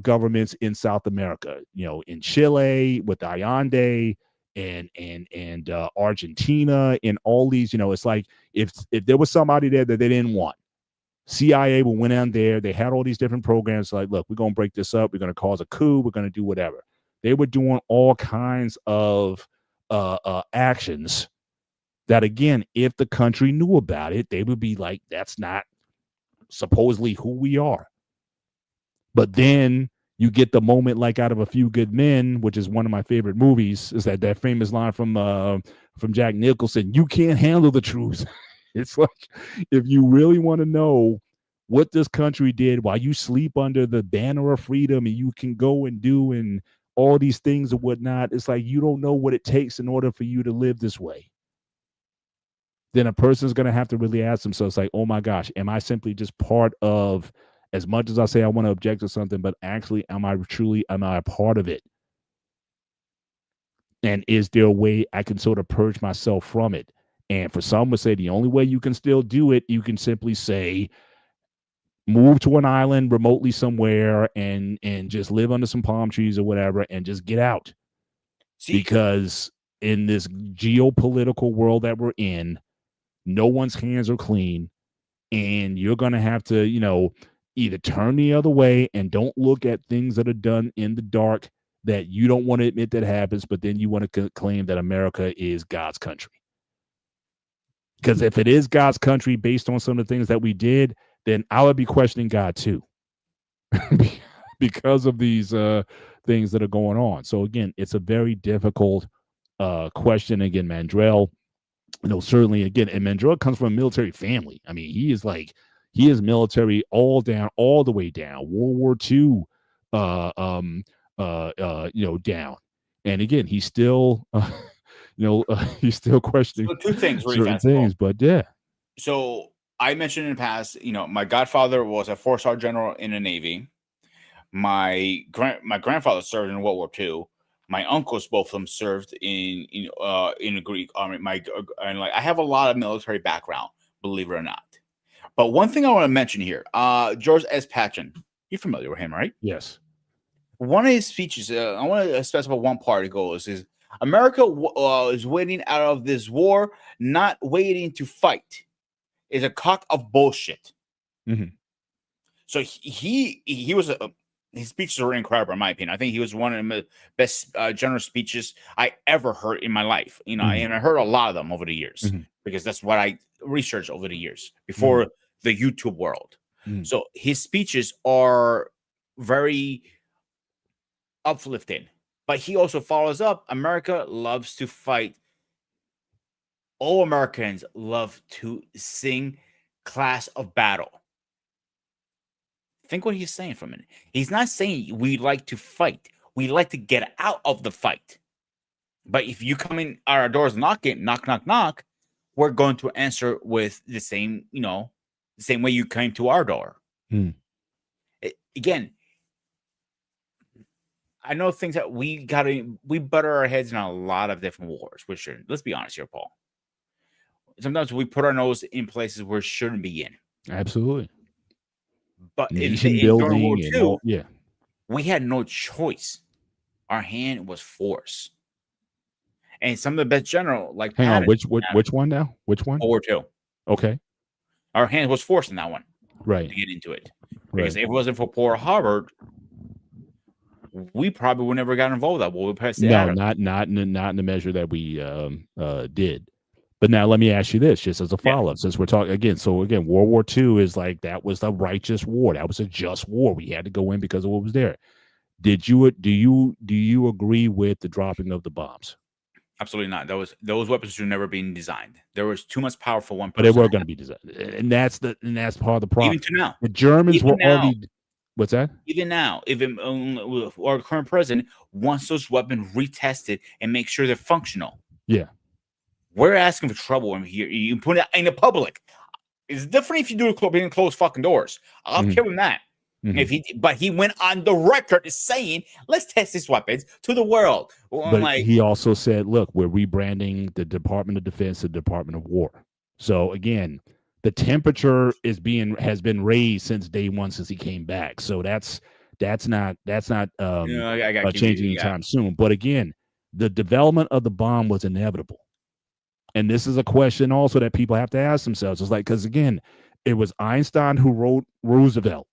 governments in South America, in Chile with Allende, and Argentina, and all these, it's like if there was somebody there that they didn't want, CIA went in there. They had all these different programs like, look, we're going to break this up. We're going to cause a coup. We're going to do whatever. They were doing all kinds of actions that, again, if the country knew about it, they would be like, that's not supposedly who we are. But then you get the moment, like out of A Few Good Men, which is one of my favorite movies, is that famous line from Jack Nicholson: "You can't handle the truth." It's like, if you really want to know what this country did while you sleep under the banner of freedom, and you can go and do and all these things and whatnot, it's like you don't know what it takes in order for you to live this way. Then a person's going to have to really ask themselves, like, oh my gosh, am I simply just part of, as much as I say I want to object to something, but actually, am I a part of it? And is there a way I can sort of purge myself from it? And for some would say the only way you can still do it, you can simply say, move to an island remotely somewhere and just live under some palm trees or whatever, and just get out. Because in this geopolitical world that we're in, no one's hands are clean, and you're going to have to, either turn the other way and don't look at things that are done in the dark that you don't want to admit that happens, but then you want to claim that America is God's country. Because if it is God's country based on some of the things that we did, then I would be questioning God too, because of these things that are going on. So again, it's a very difficult question. Again, Mandrell, certainly, again, and Mandrell comes from a military family. I mean, he is military all the way down. World War II, down. And again, he's still, he's still questioning So two things really certain fast. things, but yeah. So I mentioned in the past, my godfather was a 4-star general in the Navy. My grandfather served in World War II. My uncles, both of them, served in the Greek army. I have a lot of military background, believe it or not. But one thing I want to mention here, George S. Patton, you're familiar with him, right? Yes. One of his speeches, I want to specify one part. It goes, is America is waiting out of this war, not waiting to fight. Is a cock of bullshit. Mm-hmm. So he was his speeches were incredible in my opinion. I think he was one of the best general speeches I ever heard in my life. And I heard a lot of them over the years, because that's what I researched over the years before the YouTube world. So his speeches are very uplifting. But he also follows up, America loves to fight. All Americans love to sing class of battle. Think what he's saying for a minute. He's not saying we like to fight. We like to get out of the fight. But if you come in our doors knocking, knock, knock, knock, we're going to answer with the same, the same way you came to our door. Again, I know things that we butter our heads in a lot of different wars. Let's be honest here, Paul. Sometimes we put our nose in places where it shouldn't be in. Absolutely. But nation building War and II, all, yeah. We had no choice. Our hand was force. And some of the best general, like hang on, which one now? Which one? World War II. Okay. Our hand was forced in that one. Right. To get into it. Because if it wasn't for Pearl Harbor, we probably would never got involved with that. Well, we passed the No, not in the measure that we did. But now let me ask you this, just as a follow-up, since we're talking again. So again, World War II is like, that was the righteous war. That was a just war. We had to go in because of what was there. Do you agree with the dropping of the bombs? Absolutely not. Those weapons should never been designed. There was too much power for one person. But they were going to be designed, and that's part of the problem. Even to now, the Germans were already. What's that? Even now, even our current president wants those weapons retested and make sure they're functional. Yeah. We're asking for trouble in here. You put it in the public. It's different if you do it behind closed fucking doors. I'll give him that. But he went on the record saying, "Let's test these weapons to the world." Well, but he also said, "Look, we're rebranding the Department of Defense to the Department of War." So again, the temperature has been raised since day one, since he came back. So that's not changing anytime soon. But again, the development of the bomb was inevitable. And this is a question also that people have to ask themselves. It's like, because again, it was Einstein who wrote Roosevelt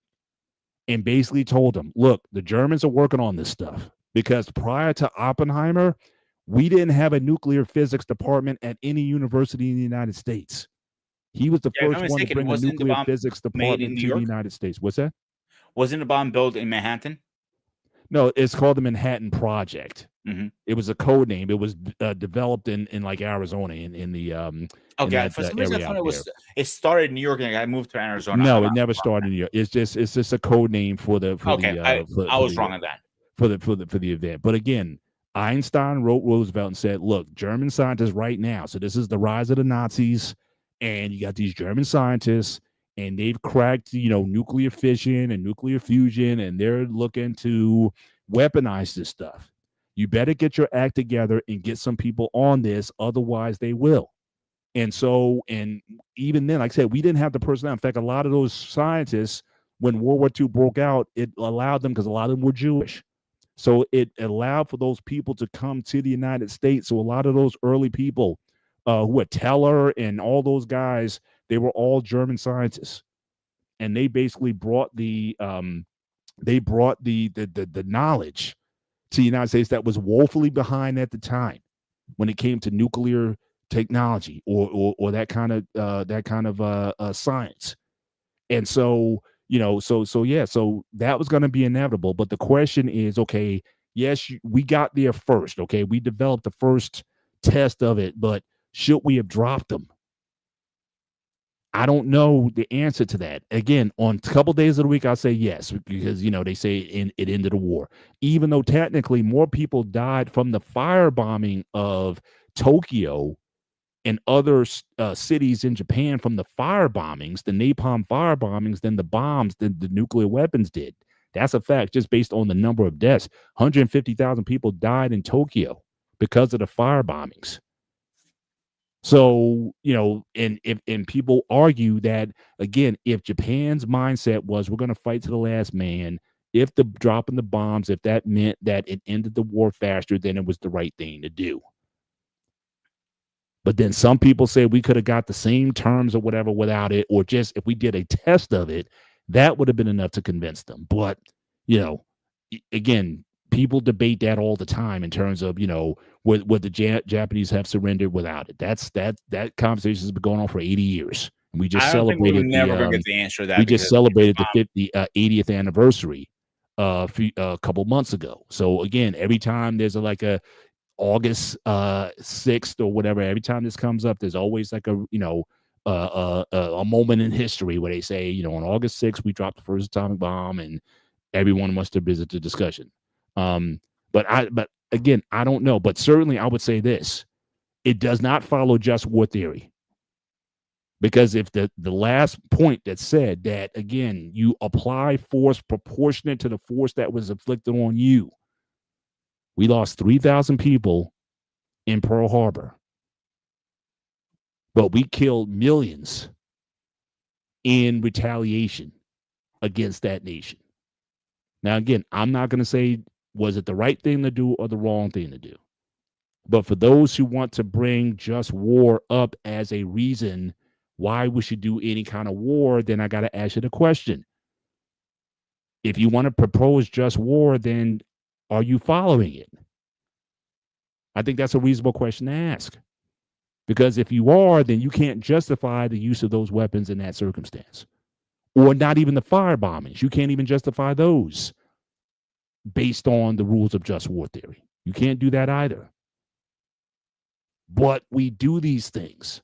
and basically told him, look, the Germans are working on this stuff, because prior to Oppenheimer, we didn't have a nuclear physics department at any university in the United States. He was the first one to bring a nuclear physics department to the United States. What's that? Wasn't the bomb built in Manhattan? No, it's called the Manhattan Project. It was a code name. It was developed in like Arizona in the okay. For some reason, I thought it started in New York and I moved to Arizona. No, it never started in New York. It's just a code name for the. I was wrong on that. For the event, but again, Einstein wrote Roosevelt and said, "Look, German scientists right now. So this is the rise of the Nazis, and you got these German scientists, and they've cracked nuclear fission and nuclear fusion, and they're looking to weaponize this stuff. You better get your act together and get some people on this, otherwise they will." And so, and even then, like I said, we didn't have the personnel. In fact, a lot of those scientists, when World War II broke out, it allowed them, because a lot of them were Jewish. So it allowed for those people to come to the United States. So a lot of those early people who were Teller and all those guys, they were all German scientists. And they basically brought the knowledge to the United States that was woefully behind at the time when it came to nuclear technology or that kind of science. And so so that was going to be inevitable. But the question is, okay, yes, we got there first. Okay, we developed the first test of it, but should we have dropped them? I don't know the answer to that. Again, on a couple days of the week, I'll say yes, because, they say it ended the war. Even though technically more people died from the firebombing of Tokyo and other cities in Japan from the firebombings, the napalm firebombings, than the bombs that the nuclear weapons did. That's a fact, just based on the number of deaths. 150,000 people died in Tokyo because of the firebombings. So, and people argue that, again, if Japan's mindset was we're going to fight to the last man, if the dropping the bombs, if that meant that it ended the war faster, then it was the right thing to do. But then some people say we could have got the same terms or whatever without it, or just if we did a test of it, that would have been enough to convince them. But, again, people debate that all the time in terms of, would the Japanese have surrendered without it? That conversation has been going on for 80 years. And we just celebrated never going to get the answer to that. We just celebrated the 80th anniversary a couple months ago. So again, every time there's like a August 6th or whatever, every time this comes up, there's always like a moment in history where they say, on August 6th, we dropped the first atomic bomb, and everyone wants to visit the discussion. But again, I don't know. But certainly I would say this: it does not follow just war theory. Because if the last point that said that, again, you apply force proportionate to the force that was inflicted on you, we lost 3,000 people in Pearl Harbor, but we killed millions in retaliation against that nation. Now, again, I'm not going to say, was it the right thing to do or the wrong thing to do? But for those who want to bring just war up as a reason why we should do any kind of war, then I got to ask you the question. If you want to propose just war, then are you following it? I think that's a reasonable question to ask. Because if you are, then you can't justify the use of those weapons in that circumstance. Or not even the firebombings. You can't even justify those based on the rules of just war theory. You can't do that either. But we do these things.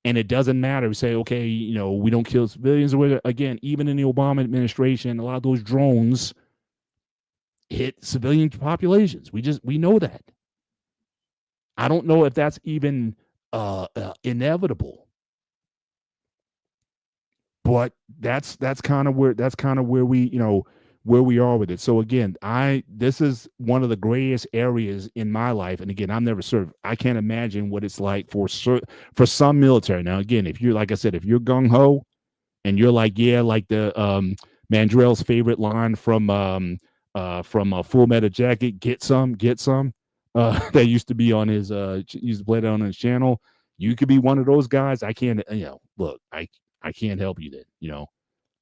And it doesn't matter. We say, okay, we don't kill civilians. Again, even in the Obama administration, a lot of those drones hit civilian populations. We know that. I don't know if that's even inevitable. But that's kind of where we are with it. So again, this is one of the grayest areas in my life. And again, I've never served. I can't imagine what it's like for some military. Now, again, if you're, like I said, if you're gung ho and you're like, yeah, like the Mandrell's favorite line from Full Metal Jacket, get some. That used to be on his used to play that on his channel. You could be one of those guys. I can't, look, I can't help you then,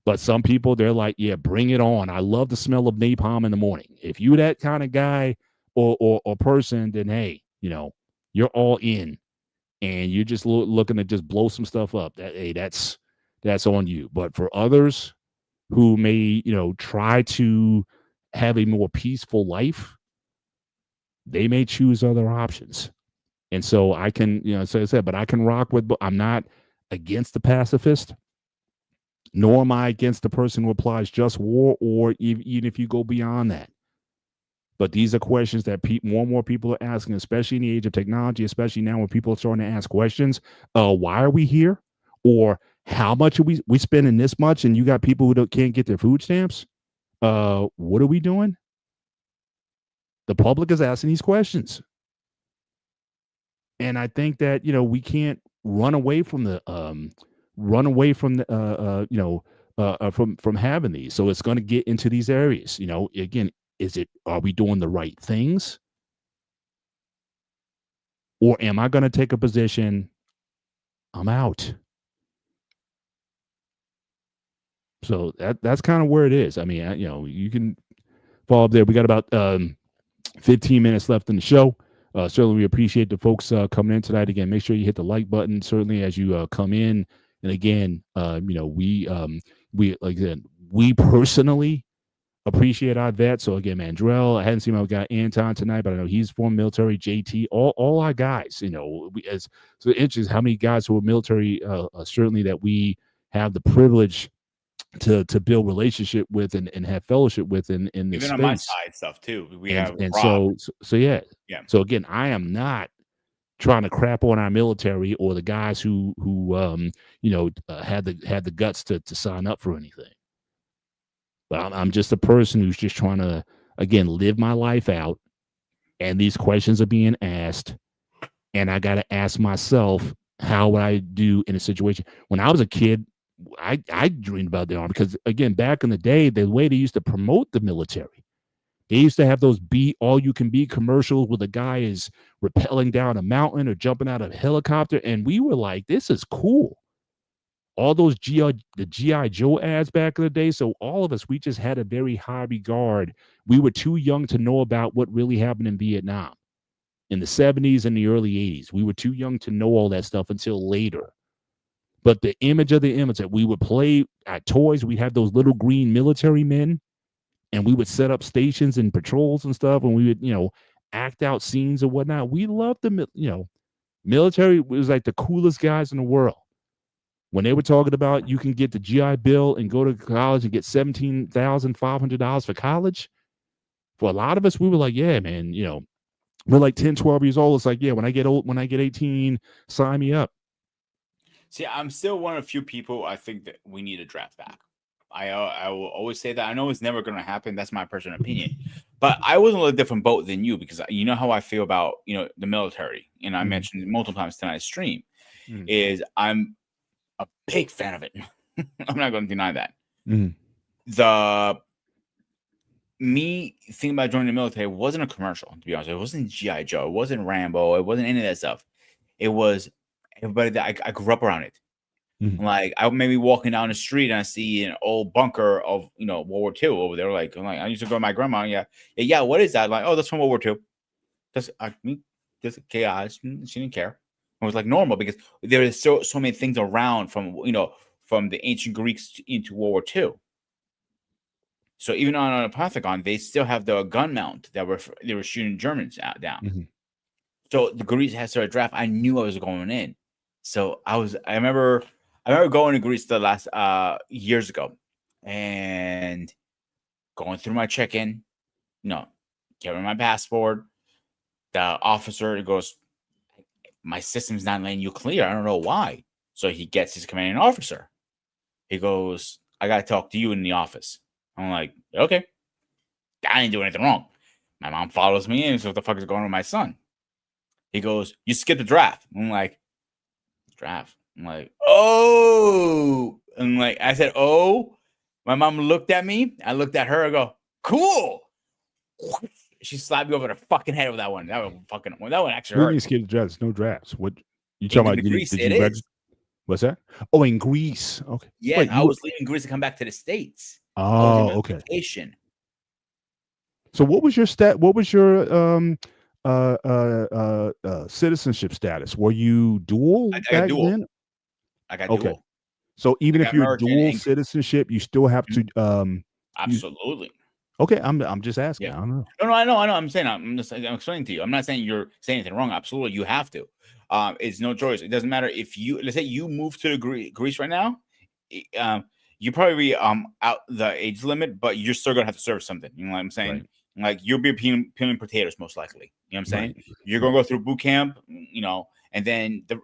But some people, they're like, yeah, bring it on. I love the smell of napalm in the morning. If you're that kind of guy or person, then hey, you're all in, and you're just looking to just blow some stuff up. That's on you. But for others who may, try to have a more peaceful life, they may choose other options. And so I can, so I said, but I can rock with. I'm not against the pacifist. Nor am I against the person who applies just war, or even if you go beyond that. But these are questions that more and more people are asking, especially in the age of technology, especially now when people are starting to ask questions. Why are we here? Or how much are we spending this much, and you got people who can't get their food stamps? What are we doing? The public is asking these questions. And I think that, we can't run away from from having these. So it's going to get into these areas. Again, are we doing the right things? Or am I going to take a position? I'm out. So that's kind of where it is. I mean, you can follow up there. We got about 15 minutes left in the show. Certainly we appreciate the folks coming in tonight. Again, make sure you hit the like button, certainly as you come in. And again, we like I said, we personally appreciate our vets. So again, Mandrell, I hadn't seen my guy Anton tonight, but I know he's former military. JT, all our guys. So interesting how many guys who are military. Certainly that we have the privilege to build relationship with and have fellowship with in this even space. On my side stuff too. So yeah. So again, I am not trying to crap on our military or the guys who had the guts to sign up for anything. But I'm just a person who's just trying to, again, live my life out, and these questions are being asked, and I got to ask myself, how would I do in a situation? When I was a kid, I dreamed about the army because, again, back in the day, the way they used to promote the military, they used to have those be all you can be commercials where the guy is rappelling down a mountain or jumping out of a helicopter. And we were like, this is cool. All those the G.I. Joe ads back in the day. So all of us, we just had a very high regard. We were too young to know about what really happened in Vietnam in the 70s and the early 80s. We were too young to know all that stuff until later. But the image of the image that we would play at toys, we had those little green military men, and we would set up stations and patrols and stuff, and we would, act out scenes and whatnot. We loved the, military was like the coolest guys in the world. When they were talking about you can get the GI Bill and go to college and get $17,500 for college, for a lot of us, we were like, yeah, man, we're like 10, 12 years old. It's like, yeah, when I get 18, sign me up. See, I'm still one of the few people I think that we need a draft back. I will always say that. I know it's never going to happen. That's my personal opinion. But I was in a little different boat than you, because you know how I feel about, the military. And I mentioned it multiple times tonight's stream, is I'm a big fan of it. I'm not going to deny that. Me thinking about joining the military wasn't a commercial, to be honest. It wasn't G.I. Joe. It wasn't Rambo. It wasn't any of that stuff. It was everybody that I grew up around it. Like, I may be walking down the street and I see an old bunker of, World War II over there. Like, I used to go to my grandma. Yeah. What is that? Like, oh, that's from World War II. That's just chaos. She didn't care. It was like normal, because there is so many things around from the ancient Greeks into World War II. So even on a Pentagon, they still have the gun mount that they were shooting Germans down. So the Greece had started draft. I knew I was going in. So I remember going to Greece the last years ago, and going through my check-in, carrying my passport. The officer goes, my system's not letting you clear. I don't know why. So he gets his commanding officer. He goes, I got to talk to you in the office. I'm like, okay. I didn't do anything wrong. My mom follows me in. So what the fuck is going on with my son? He goes, you skipped the draft. I'm like, draft? I'm like, oh. And like, I said, oh. My mom looked at me. I looked at her. I go, cool. She slapped me over the fucking head with that one. That one actually hurt. You skip the drafts. No drafts. What you talking about? Greece, did you register? What's that? Oh, in Greece. Okay. Yeah, wait, I was leaving Greece to come back to the States. Oh, okay. Vacation. So what was your What was your citizenship status? Were you dual? I got dual. Then? I got dual. So even if you're dual citizenship, you still have to absolutely. Okay, I'm just asking. Yeah. I don't know. No, I know. I'm saying I'm explaining to you. I'm not saying you're saying anything wrong. Absolutely, you have to. It's no choice. It doesn't matter if let's say you move to Greece right now. You probably be out the age limit, but you're still gonna have to serve something. You know what I'm saying? Right. Like you'll be peeling potatoes most likely. You know what I'm saying? Right. You're gonna go through boot camp, and then the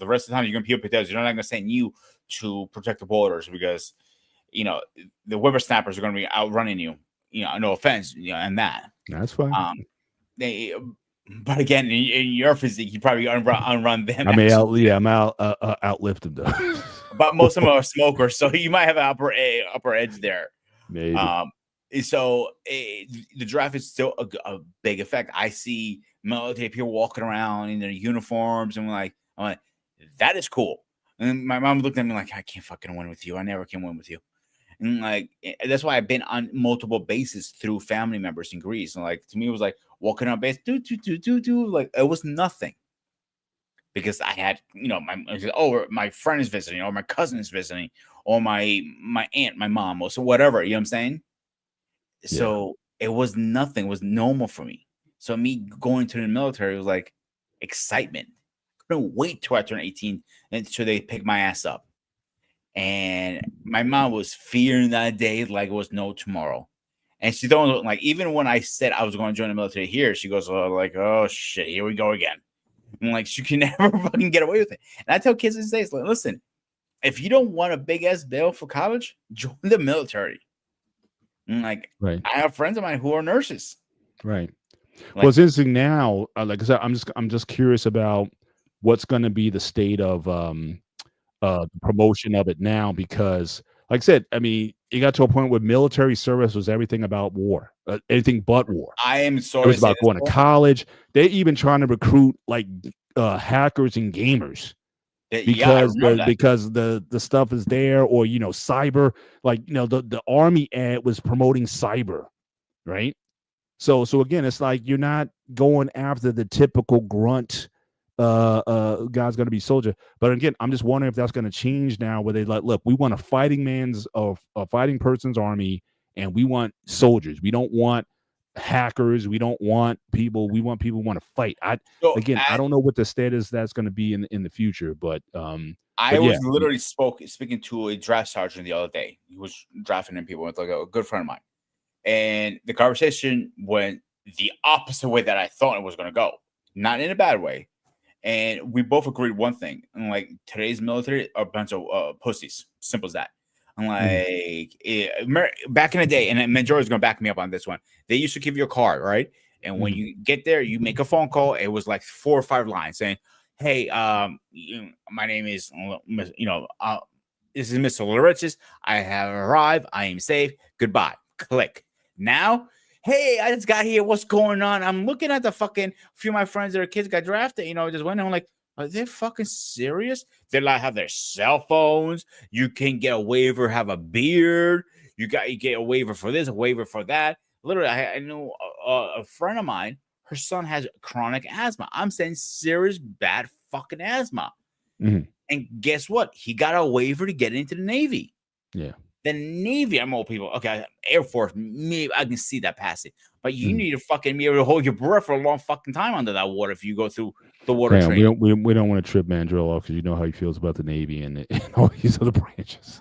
rest of the time you're gonna peel potatoes. You're not gonna send you to protect the borders, because the whippersnappers are gonna be outrunning you. No offense, and that. That's fine. But again, in your physique, you probably outrun them. I mean, I'm outlift them though. But most of them are smokers, so you might have an upper edge there. Maybe. So the draft is still a big effect. I see military people walking around in their uniforms, and I'm like, that is cool. And my mom looked at me like, I can't fucking win with you. I never can win with you. And like, that's why I've been on multiple bases through family members in Greece. And like, to me, it was like walking on base, like it was nothing, because I had, my friend is visiting, or my cousin is visiting, or my aunt, my mom, or so whatever, you know what I'm saying? Yeah. So it was nothing, it was normal for me. So me going to the military was like excitement. I couldn't wait till I turned 18 until they picked my ass up. And my mom was fearing that day like it was no tomorrow. And she don't like, even when I said I was going to join the military here, she goes, oh shit, here we go again. I'm like, she can never fucking get away with it. And I tell kids these days, like, listen, if you don't want a big ass bill for college, join the military. And like, right. I have friends of mine who are nurses. Right. Well, it's interesting now. Like I said, I'm just curious about what's going to be the state of promotion of it now, because like I said, I mean, it got to a point where military service was everything about war, anything but war. I am sorry. It was about going to college. They're even trying to recruit like hackers and gamers because the stuff is there, or cyber. Like the army ad was promoting cyber, right? So again, it's like you're not going after the typical grunt guy's going to be soldier. But again, I'm just wondering if that's going to change now, where they like, look, we want a fighting person's army, and we want soldiers. We don't want hackers. We don't want people. We want people who want to fight. I don't know what the status that's going to be in the future, but I was literally speaking to a draft sergeant the other day. He was drafting in people with like a good friend of mine, and the conversation went the opposite way that I thought it was going to go, not in a bad way. And we both agreed one thing, and like today's military are a bunch of pussies. Simple as that. I'm like, back in the day, and Majority's going to back me up on this one. They used to give you a card, right? And when you get there, you make a phone call. It was like 4 or 5 lines saying, "Hey, my name is, this is Mr. Loriches. I have arrived. I am safe. Goodbye." Click. Now, hey, I just got here. What's going on? I'm looking at the fucking few of my friends, their kids got drafted. Just went. I'm like, are they fucking serious? They like have their cell phones. You can get a waiver, have a beard. You get a waiver for this, a waiver for that. Literally, I know a friend of mine. Her son has chronic asthma. I'm saying serious, bad fucking asthma. And guess what? He got a waiver to get into the Navy. Yeah. The Navy, I'm old people. Okay, Air Force, maybe I can see that passing. But you need to fucking be able to hold your breath for a long fucking time under that water if you go through the water training. We don't want to trip Mandrill off because you know how he feels about the Navy and all these other branches.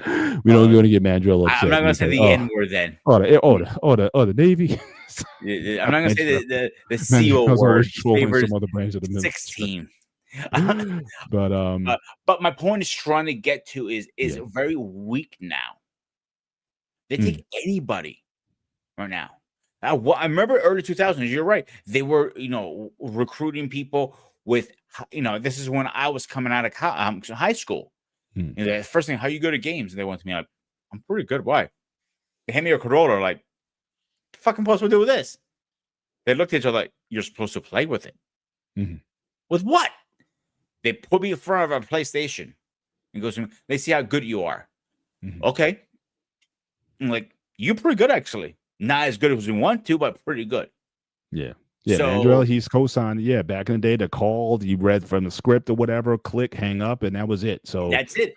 We don't want to get Mandrill upset. I'm not going to say the N word then. The Navy. I'm not going to say the CO word. Some other branch of the 16. But my point is trying to get to is very weak now. They take anybody right now. I remember early 2000s. You're right. They were recruiting people with this is when I was coming out of high school. And the first thing, how you go to games? And they went to me like, I'm pretty good. Why? They hand me a Corolla. Like, the fucking supposed to do with this? They looked at each other like, you're supposed to play with it. With what? They put me in front of a PlayStation and goes, they see how good you are. Okay. I'm like, you're pretty good, actually. Not as good as we want to, but pretty good. Yeah. Yeah. So, Mandrill, he's co-signed. Yeah. Back in the day, they called, you read from the script or whatever, click, hang up, and that was it. So that's it.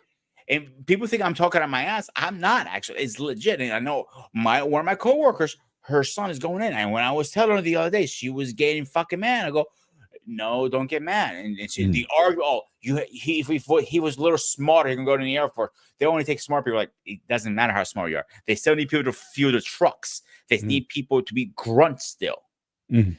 And people think I'm talking out my ass. I'm not, actually. It's legit. And I know one of my coworkers, her son is going in. And when I was telling her the other day, she was getting fucking mad. I go, no, don't get mad. And she, the argument, if he was a little smarter, he can go to the Air Force. They only take smart people. Like, it doesn't matter how smart you are. They still need people to fuel the trucks. They need people to be grunts still. And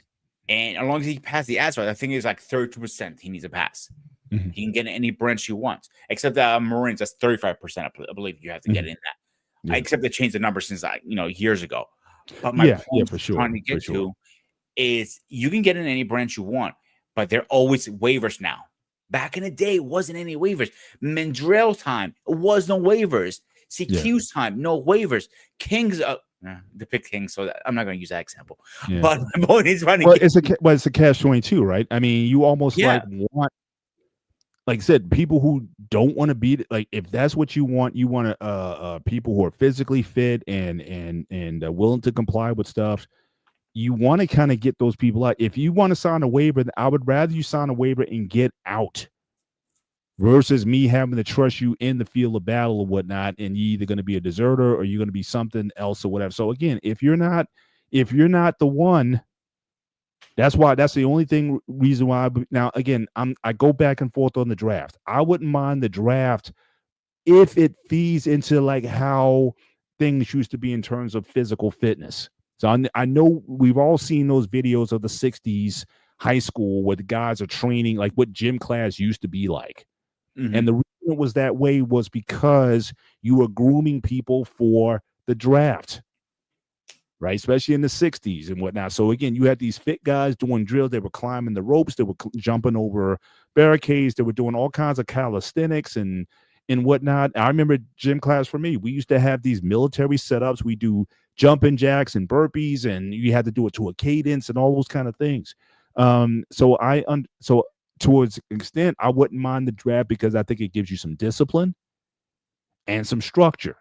as long as he passes the ASVAB, I think it's like 32% he needs to pass. He can get in any branch he wants, except the Marines. That's 35%. I believe you have to get in that. Except they changed the number since years ago. But my point for sure, trying to get to is you can get in any branch you want, but there are always waivers now. Back in the day, it wasn't any waivers. Mandrill time, it was no waivers. CQ's time, no waivers. King's the pick King, so I'm not going to use that example. But my point is trying to it's a catch-22, right? I mean, you almost want, like I said, people who don't want to be like, if that's what you want people who are physically fit and willing to comply with stuff. You want to kind of get those people out. If you want to sign a waiver, I would rather you sign a waiver and get out versus me having to trust you in the field of battle or whatnot. And you're either going to be a deserter or you're going to be something else or whatever. So again, if you're not the one, that's the only reason why. Now, again, I go back and forth on the draft. I wouldn't mind the draft if it feeds into like how things used to be in terms of physical fitness. So I know we've all seen those videos of the 60s high school where the guys are training like what gym class used to be like. And the reason it was that way was because you were grooming people for the draft, right? Especially in the 60s and whatnot. So again, you had these fit guys doing drills. They were climbing the ropes. They were jumping over barricades. They were doing all kinds of calisthenics and whatnot. I remember gym class for me. We used to have these military setups. We do jumping jacks and burpees, and you had to do it to a cadence and all those kind of things. So towards an extent, I wouldn't mind the draft because I think it gives you some discipline and some structure.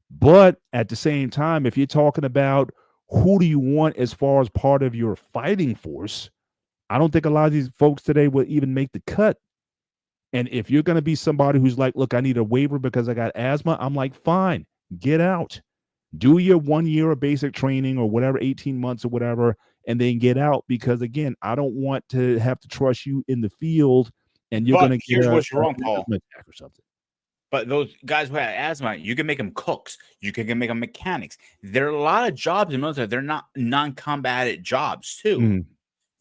But at the same time, if you're talking about who do you want as far as part of your fighting force, I don't think a lot of these folks today will even make the cut. And if you're going to be somebody who's like, look, I need a waiver because I got asthma, I'm like, fine, get out. Do your 1 year of basic training or whatever, 18 months or whatever, and then get out. Because again, I don't want to have to trust you in the field and you're But going to here's get what's wrong, Paul. asthma attack or something. But those guys who have asthma, you can make them cooks. You can make them mechanics. There are a lot of jobs in the military. They're not non-combatant jobs too. Mhm.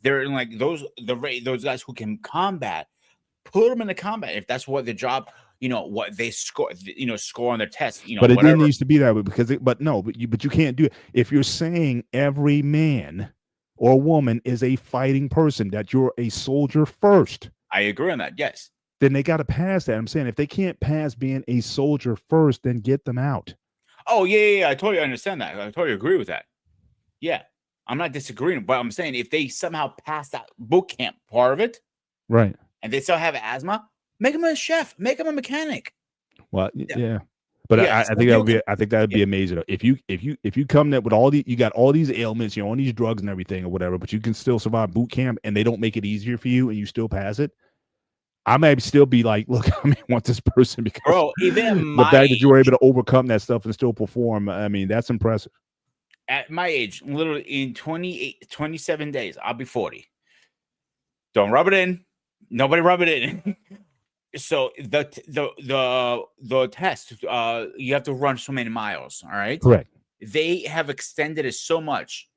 They're like those guys who can combat. Put them in the combat if that's what the job, what they score, score on their test. But it whatever. didn't need to be that way because but you can't do it. If you're saying every man or woman is a fighting person, that you're a soldier first, I agree on that. Yes. then they got to pass that. I'm saying if they can't pass being a soldier first, then get them out. Oh, yeah. I totally understand that. I totally agree with that. Yeah. I'm not disagreeing, but I'm saying if they somehow pass that boot camp part of it, Right. and they still have asthma, make them a chef, make them a mechanic. Well, yeah. But Yeah, I think that would be amazing. If you come there with you got all these ailments, you're on these drugs and everything or whatever, but you can still survive boot camp and they don't make it easier for you and you still pass it. I may still be like, look, I mean, want this person because Bro, even the fact that you were able to overcome that stuff and still perform, I mean, that's impressive. At my age, literally in 27 days, I'll be 40. Don't rub it in. Nobody rub it in. So the test, you have to run so many miles. All right. Correct. They have extended it so much.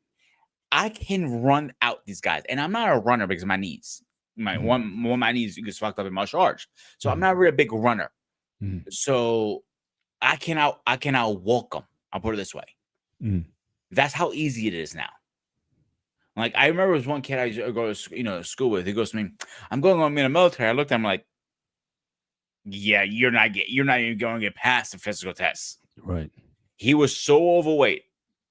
I can run out these guys, and I'm not a runner because of my knees. One of my knees gets fucked up in martial arts, so I'm not really a big runner. So I can outwalk them. I'll put it this way. That's how easy it is now. Like I remember there was one kid I used to go to school with. He goes to me, "I'm going on in the military." I looked at him like, "Yeah, you're not even going to get past the physical test." Right. He was so overweight.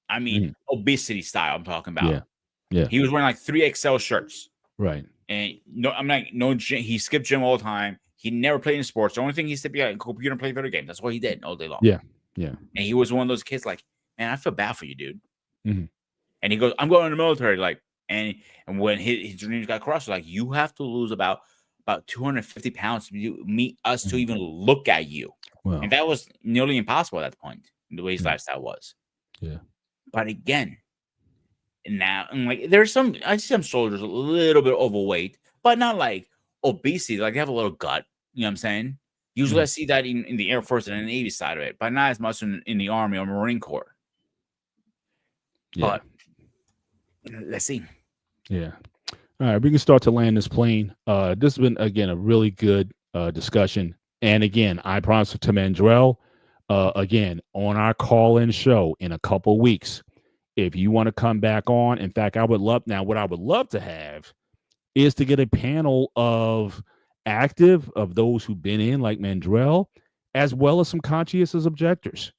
I mean, obesity style. I'm talking about. Yeah. He was wearing like 3XL shirts. Right. And no gym. He skipped gym all the time. He never played in sports. The only thing he said, computer and play video games. That's what he did all day long. Yeah. And he was one of those kids like, man, I feel bad for you, dude. And he goes, I'm going in the military. Like, and when his dreams got crushed, like, you have to lose about 250 pounds to meet us to even look at you. Wow. And that was nearly impossible at that point, the way his lifestyle was. Yeah. But again, now, like, I see some soldiers a little bit overweight, but not like obesity. Like, they have a little gut. You know what I'm saying? Usually I see that in the Air Force and the Navy side of it, but not as much in the Army or Marine Corps. Yeah. But let's see. Yeah. All right, we can start to land this plane. This has been, again, a really good discussion. And again, I promise to Mandrell, again, on our call-in show in a couple weeks, if you want to come back on, in fact, what I would love to have is to get a panel of those who've been in, like Mandrell, as well as some conscientious objectors.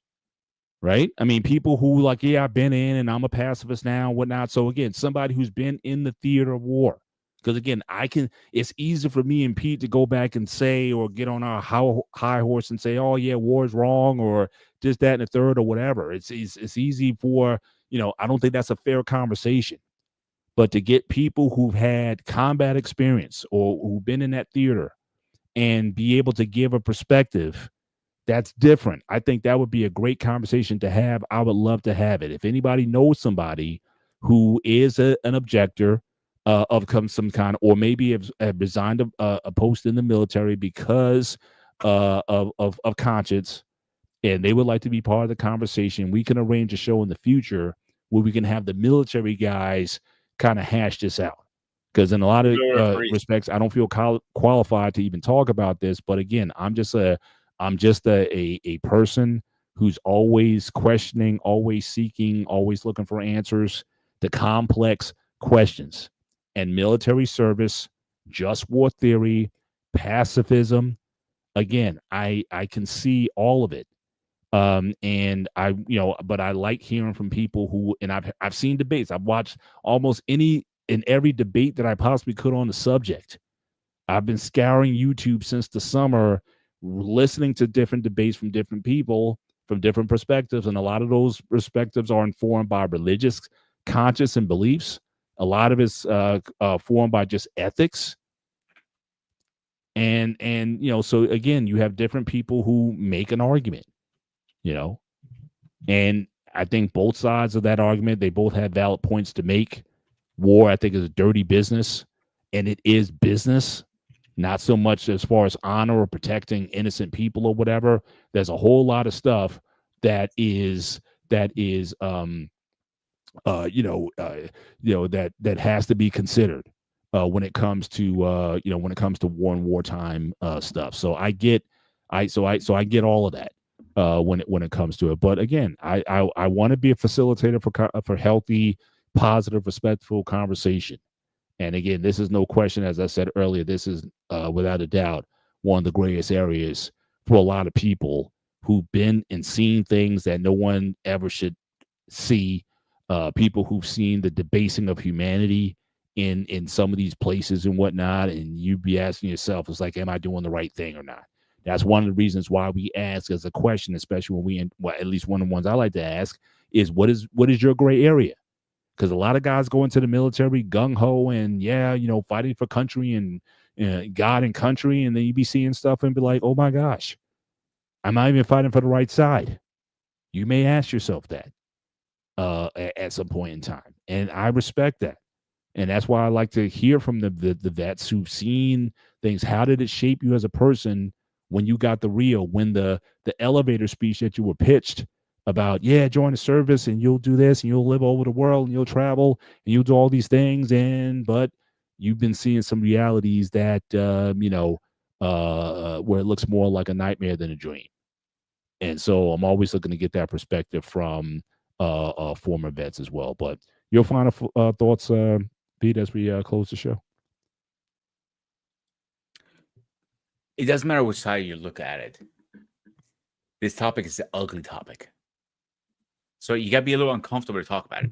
Right? I mean, people who like, yeah, I've been in and I'm a pacifist now, whatnot. So again, somebody who's been in the theater of war. Because again, it's easy for me and Pete to go back and say, or get on our high horse and say, oh yeah, war is wrong, or just that and the third, or whatever. It's easy for, I don't think that's a fair conversation. But to get people who've had combat experience or who've been in that theater and be able to give a perspective that's different. I think that would be a great conversation to have. I would love to have it. If anybody knows somebody who is an objector of some kind, or maybe have resigned a post in the military because of conscience, and they would like to be part of the conversation, we can arrange a show in the future where we can have the military guys kind of hash this out. Because in a lot of respects, I don't feel qualified to even talk about this. But again, I'm just a person who's always questioning, always seeking, always looking for answers to complex questions. And military service, just war theory, pacifism, again, I can see all of it. And but I like hearing from people who, and I've seen debates. I've watched almost every debate that I possibly could on the subject. I've been scouring YouTube since the summer, listening to different debates from different people from different perspectives, and a lot of those perspectives are informed by religious conscience and beliefs. A lot of it's formed by just ethics. And so again, you have different people who make an argument, and I think both sides of that argument, they both have valid points to make. War, I think, is a dirty business, and it is business, not so much as far as honor or protecting innocent people or whatever. There's a whole lot of stuff that has to be considered when it comes to war and wartime stuff. So I get all of that when it comes to it. But again, I want to be a facilitator for healthy, positive, respectful conversation. And again, this is no question, as I said earlier, this is without a doubt one of the greatest areas for a lot of people who've been and seen things that no one ever should see. People who've seen the debasing of humanity in some of these places and whatnot, and you'd be asking yourself, it's like, am I doing the right thing or not? That's one of the reasons why we ask as a question, especially when at least one of the ones I like to ask is, what is your gray area? Because a lot of guys go into the military gung-ho and fighting for country and God and country, and then you be seeing stuff and be like, oh my gosh, I'm not even fighting for the right side. You may ask yourself that at some point in time, and I respect that. And that's why I like to hear from the vets who've seen things. How did it shape you as a person when you got the real, when the elevator speech that you were pitched about, join the service and you'll do this and you'll live over the world and you'll travel and you'll do all these things, but you've been seeing some realities that where it looks more like a nightmare than a dream. And so I'm always looking to get that perspective from former vets as well. But your final thoughts, Pete, as we close the show? It doesn't matter which side you look at it. This topic is an ugly topic. So you got to be a little uncomfortable to talk about it.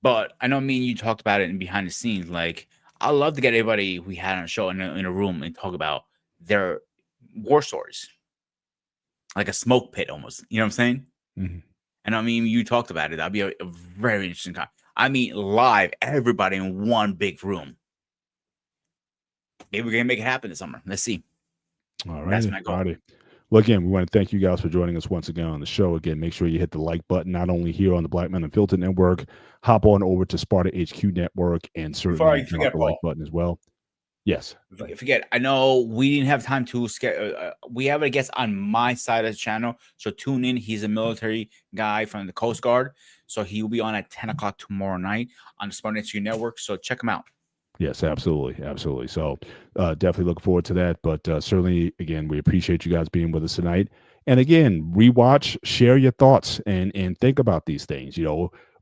But I know me and you talked about it in behind the scenes. Like, I love to get everybody we had on a show in a room and talk about their war stories. Like a smoke pit almost. You know what I'm saying? Mm-hmm. And I mean, you talked about it. That'd be a very interesting time. I mean, live, everybody in one big room. Maybe we're going to make it happen this summer. Let's see. All right. That's my goal. Alrighty. Well, again, we want to thank you guys for joining us once again on the show. Again, make sure you hit the like button, not only here on the Black Man Unfiltered Network, hop on over to Sparta HQ Network and certainly hit the like button as well. Yes. Forget, I know we didn't have time to we have a guest on my side of the channel, so tune in. He's a military guy from the Coast Guard, so he will be on at 10 o'clock tomorrow night on the Sparta HQ Network, so check him out. Yes, absolutely. So definitely look forward to that. But certainly, again, we appreciate you guys being with us tonight. And again, rewatch, share your thoughts, and think about these things.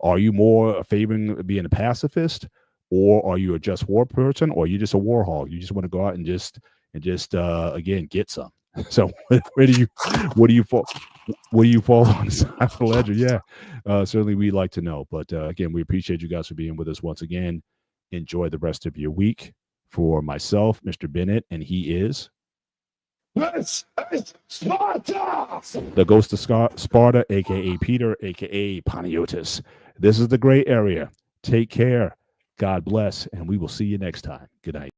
Are you more favoring being a pacifist, or are you a just war person, or are you just a war hog? You just want to go out and just again get some. So what do you fall on the side of the ledger? Yeah, certainly we'd like to know. But again, we appreciate you guys for being with us once again. Enjoy the rest of your week. For myself, Mr. Bennett, and he is This is Sparta! the Ghost of Sparta, aka Peter, aka Panagiotis. This is the gray area. Take care. God bless, and we will see you next time. Good night.